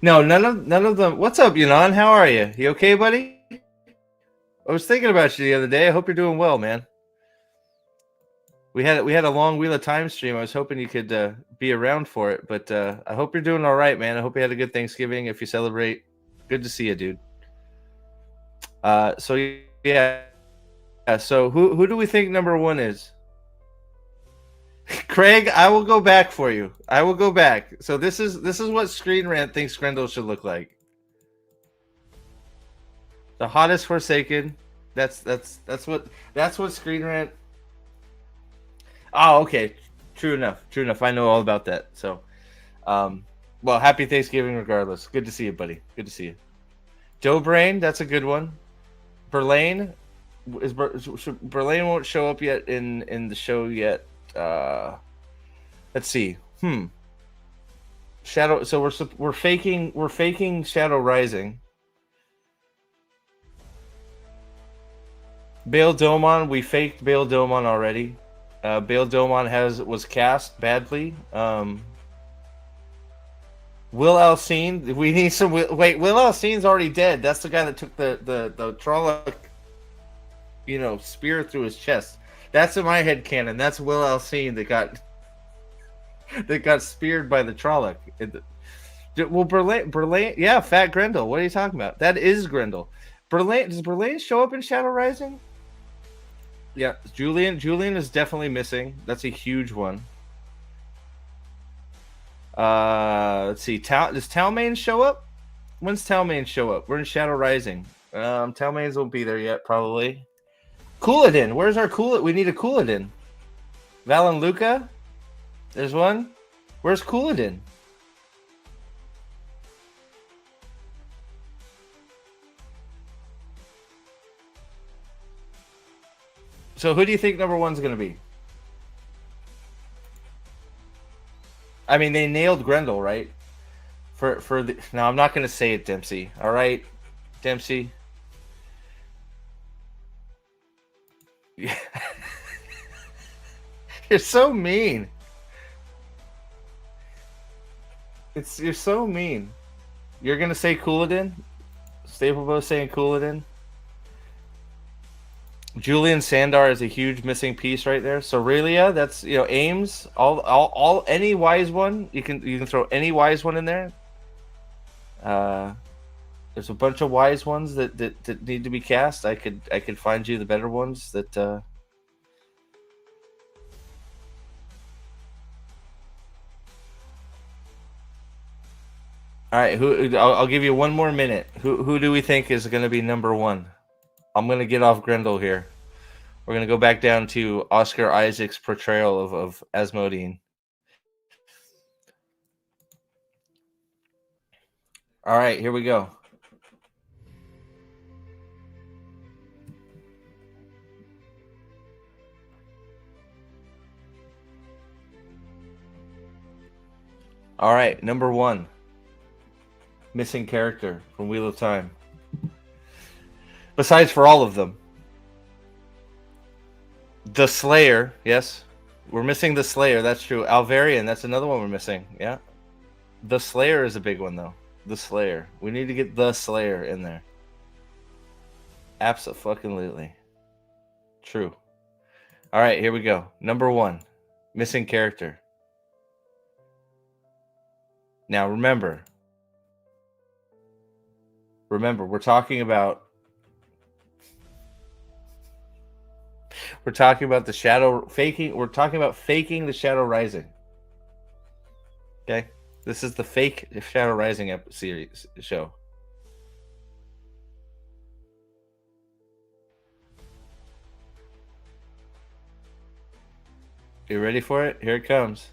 No, none of them. What's up, Yunan? How are you? You okay, buddy? I was thinking about you the other day. I hope you're doing well, man. We had a long Wheel of Time stream. I was hoping you could be around for it, but I hope you're doing all right, man. I hope you had a good Thanksgiving. If you celebrate, good to see you, dude. So yeah. So who do we think number one is? Craig, I will go back for you. I will go back. So this is what Screen Rant thinks Grendel should look like. The hottest Forsaken. That's what Screen Rant. Oh, okay. True enough. I know all about that. So, well, happy Thanksgiving regardless. Good to see you, buddy. Good to see you. Dobrain, that's a good one. Berlane won't show up yet in the show yet. Let's see. Shadow. So we're faking Shadow Rising. Bail Domon, we faked Bail Domon already. Bail Domon was cast badly. Will Alcine, we need some. Wait, Will Alcine's already dead. That's the guy that took the Trolloc, spear through his chest. That's in my head canon. That's Will Alcine that got speared by the Trolloc. Well, Berlane, yeah, Fat Grendel. What are you talking about? That is Grendel. Does Berlane show up in Shadow Rising? Yeah, Julian is definitely missing. That's a huge one. Let's see. Does Talmain show up? When's Talmain show up? We're in Shadow Rising. Talmain's won't be there yet, probably. Cooladin. Where's our Cooladin? We need a Cooladin. Val and Luca? There's one. Where's Cooladin? So who do you think number one's going to be? I mean, they nailed Grendel, right? For the no, I'm not going to say it, Dempsey. All right, Dempsey. Yeah. You're so mean. You're so mean. You're gonna say Cooladin? Staplebow saying Cooladin? Julian Sandar is a huge missing piece right there. So Aurelia, that's Ames, all any wise one. You can throw any wise one in there. There's a bunch of wise ones that need to be cast. I could find you the better ones that. All right, I'll give you one more minute. Who do we think is going to be number one? I'm going to get off Grendel here. We're going to go back down to Oscar Isaac's portrayal of Asmodean. All right, here we go. All right, number one. Missing character from Wheel of Time. Besides for all of them. The Slayer, yes. We're missing the Slayer, that's true. Alvarian, that's another one we're missing. Yeah. The Slayer is a big one though. The Slayer. We need to get the Slayer in there. Abso-fucking-lutely. True. All right, here we go. Number one. Missing character. Now remember, we're talking about the shadow faking. We're talking about faking the Shadow Rising. Okay, this is the fake Shadow Rising series show. You ready for it? Here it comes.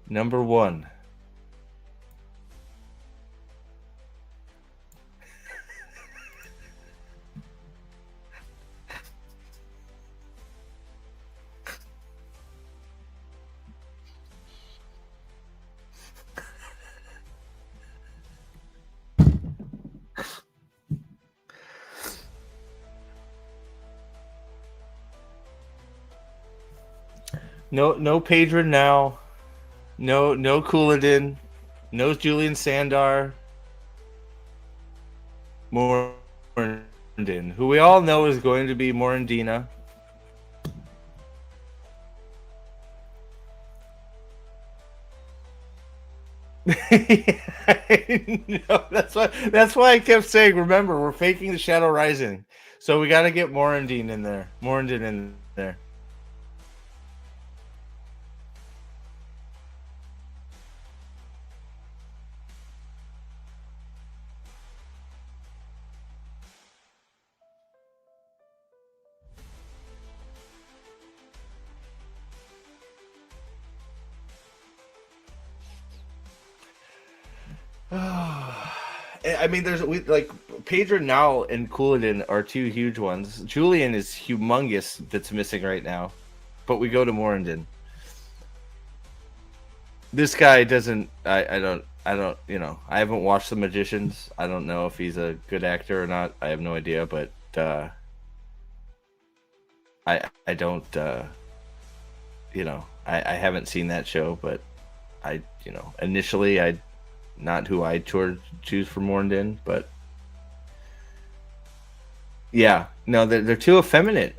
Number one. No Pedron now. No Cooladin. No Julian Sandar. Morndin, who we all know is going to be Morndina. No, that's why I kept saying, remember, we're faking the Shadow Rising. So we got to get Morndin in there. Morndin in there. I mean, like Pedro now and Cooladin are two huge ones. Julian is humongous. That's missing right now, but we go to Morndin. This guy doesn't. I don't. I haven't watched The Magicians. I don't know if he's a good actor or not. I have no idea. But I don't. I haven't seen that show, but initially I. Not who I choose for Morndin, but yeah, no, they're too effeminate.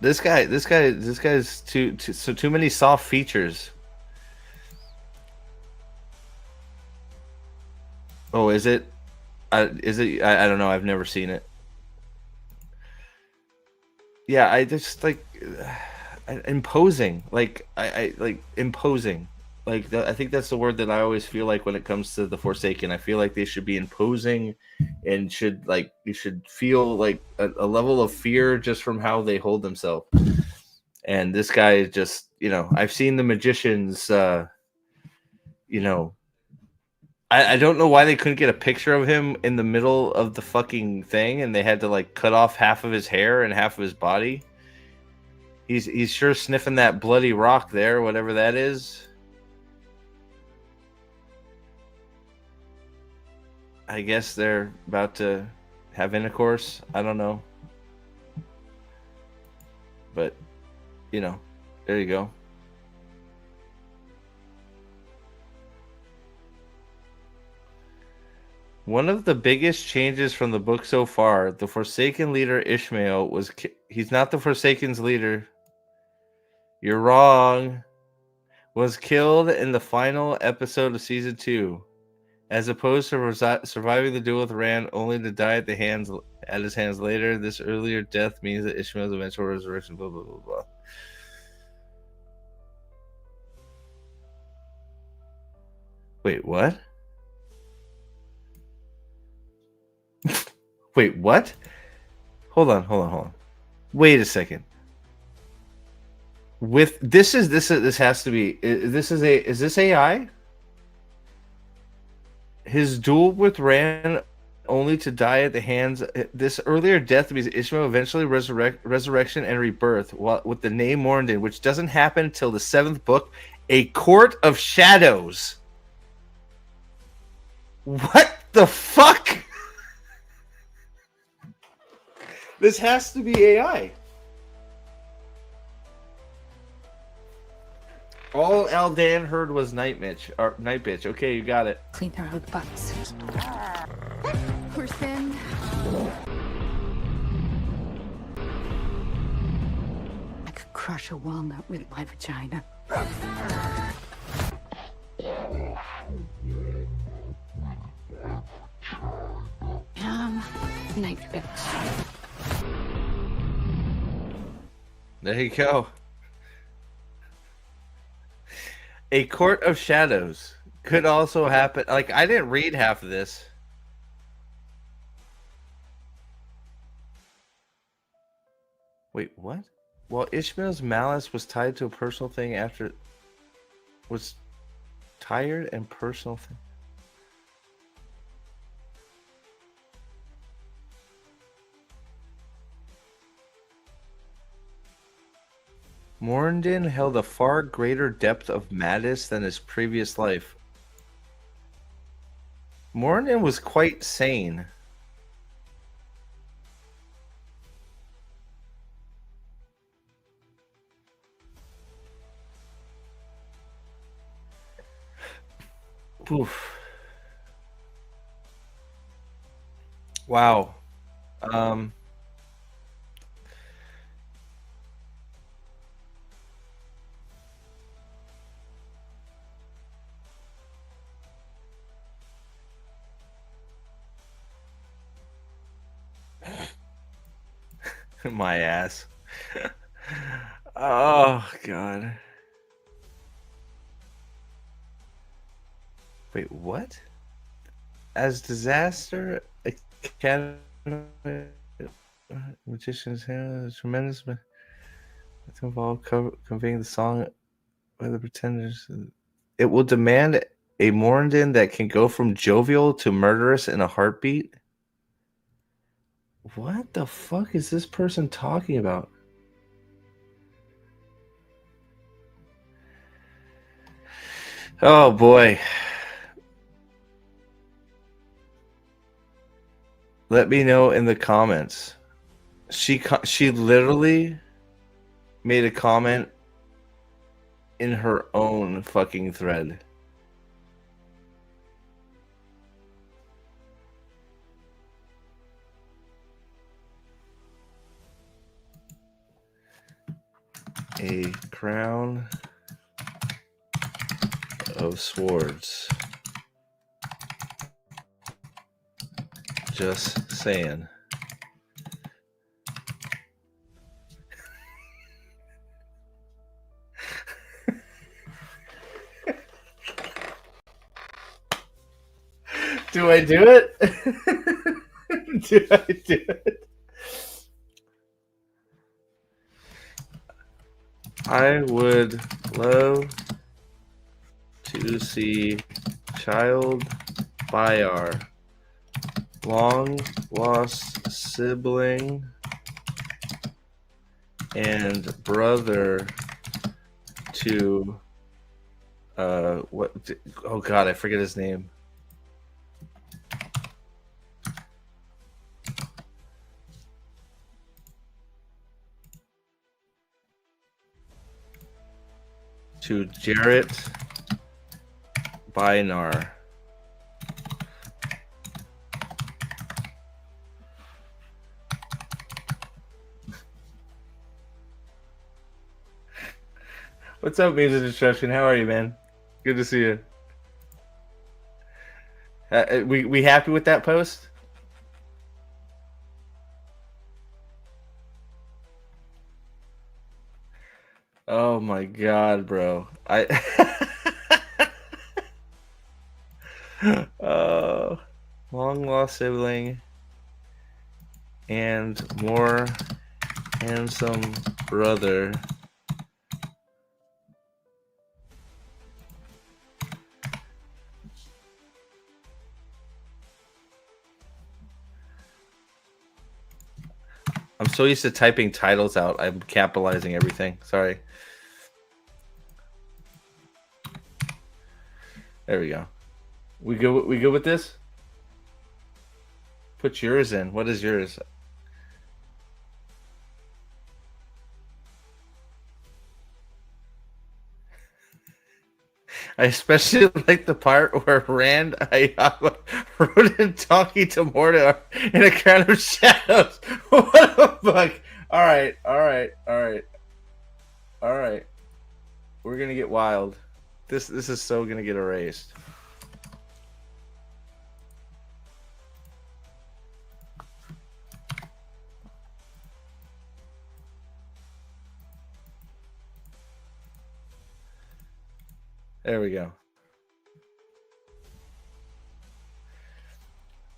This guy's too many soft features. Oh, is it? Is it? I don't know. I've never seen it. Yeah, I just like imposing. Like I like imposing. Like I think that's the word that I always feel like when it comes to the Forsaken. I feel like they should be imposing, and should like you should feel like a level of fear just from how they hold themselves. And this guy is just, I've seen the magicians. You know, I don't know why they couldn't get a picture of him in the middle of the fucking thing, and they had to like cut off half of his hair and half of his body. He's sure sniffing that bloody rock there, whatever that is. I guess they're about to have intercourse. I don't know. But, there you go. One of the biggest changes from the book so far, the Forsaken leader Ishmael he's not the Forsaken's leader. You're wrong. Was killed in the final episode of season 2, as opposed to surviving the duel with Rand only to die at his hands later. This earlier death means that Ishmael's eventual resurrection. Blah blah blah blah. Wait, what? Wait, what? Hold on. Wait a second. This has to be. Is this AI? His duel with Rand only to die at the hands. This earlier death means Ishmael eventually resurrection and rebirth, with the name Morndon, which doesn't happen till the 7th book, A Court of Shadows. What the fuck? This has to be AI. All Aldan heard was Night Bitch. Okay, you got it. Clean her out butts. We're thin. I could crush a walnut with my vagina. Night bitch. There you go. A Court of Shadows could also happen. Like, I didn't read half of this. Wait, what? Well, Ishmael's malice was tied to a personal thing was tired and personal thing. Morndon held a far greater depth of madness than his previous life. Morndon was quite sane. Oof. Wow. My ass. Oh, God. Wait, what? As Disaster Academy Magician's Hand is tremendous, but it's involved conveying the song by the Pretenders. It will demand a Morndon that can go from jovial to murderous in a heartbeat. What the fuck is this person talking about? Oh boy. Let me know in the comments. She literally made a comment in her own fucking thread. A crown of swords. Just saying. Do I do it? Do I do it? I would love to see Child by our long lost sibling and brother to what, oh god, I forget his name. To Jarrett Bynar. What's up, Music Destruction? How are you, man? Good to see you. We happy with that post? Oh my god, bro. Long lost sibling and more handsome brother. I'm so used to typing titles out. I'm capitalizing everything. Sorry. There we go. We good with this? Put yours in. What is yours? I especially like the part where Rand Ayala wrote in talking to Mordor in a crown of shadows. What the fuck? Alright. We're gonna get wild. This is so gonna get erased. There we go.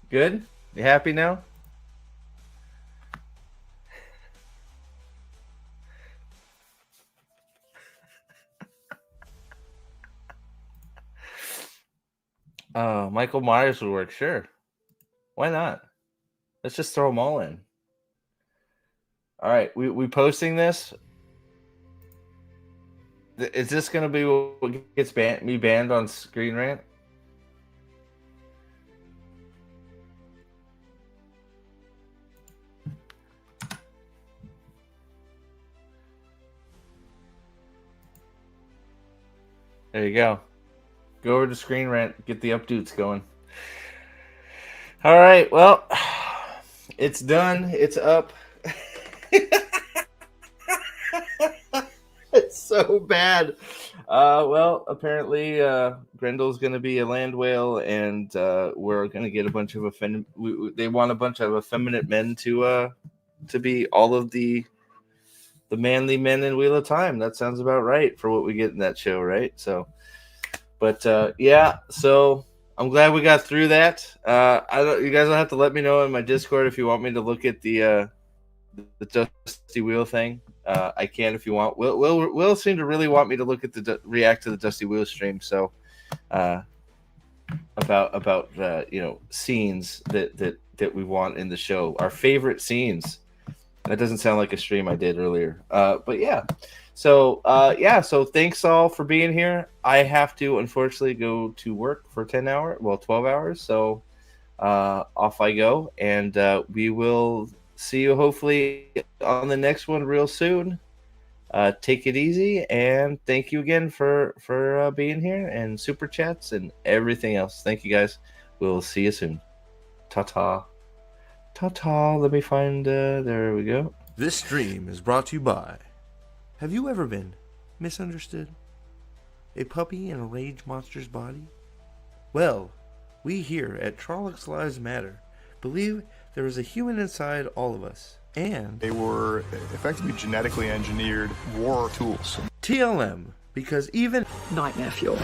Good? You happy now? Michael Myers would work, sure. Why not? Let's just throw them all in. All right, we posting this. Is this gonna be what gets me banned on Screen Rant? There you go. Go over to Screen Rant, get the updates going. All right, well, it's done. It's up. It's so bad. Well, apparently, Grendel's going to be a land whale, and we're going to get a bunch of they want a bunch of effeminate men to be all of the manly men in Wheel of Time. That sounds about right for what we get in that show, right? So, but yeah, so I'm glad we got through that. You guys will have to let me know in my Discord if you want me to look at the Dusty Wheel thing. I can if you want. Will seem to really want me to look at react to the Dusty Wheel stream. So about scenes that we want in the show, our favorite scenes. That doesn't sound like a stream I did earlier. But yeah. So so thanks all for being here. I have to unfortunately go to work for 12 hours. So off I go, and we will see you hopefully on the next one real soon. Take it easy, and thank you again for being here and super chats and everything else. Thank you guys. We'll see you soon. Ta-ta. Ta-ta. Let me find there we go. This stream is brought to you by... Have you ever been misunderstood? A puppy in a rage monster's body? Well, we here at Trollocs Lives Matter believe there is a human inside all of us. And They were effectively genetically engineered war tools. TLM, because even Nightmare fuel.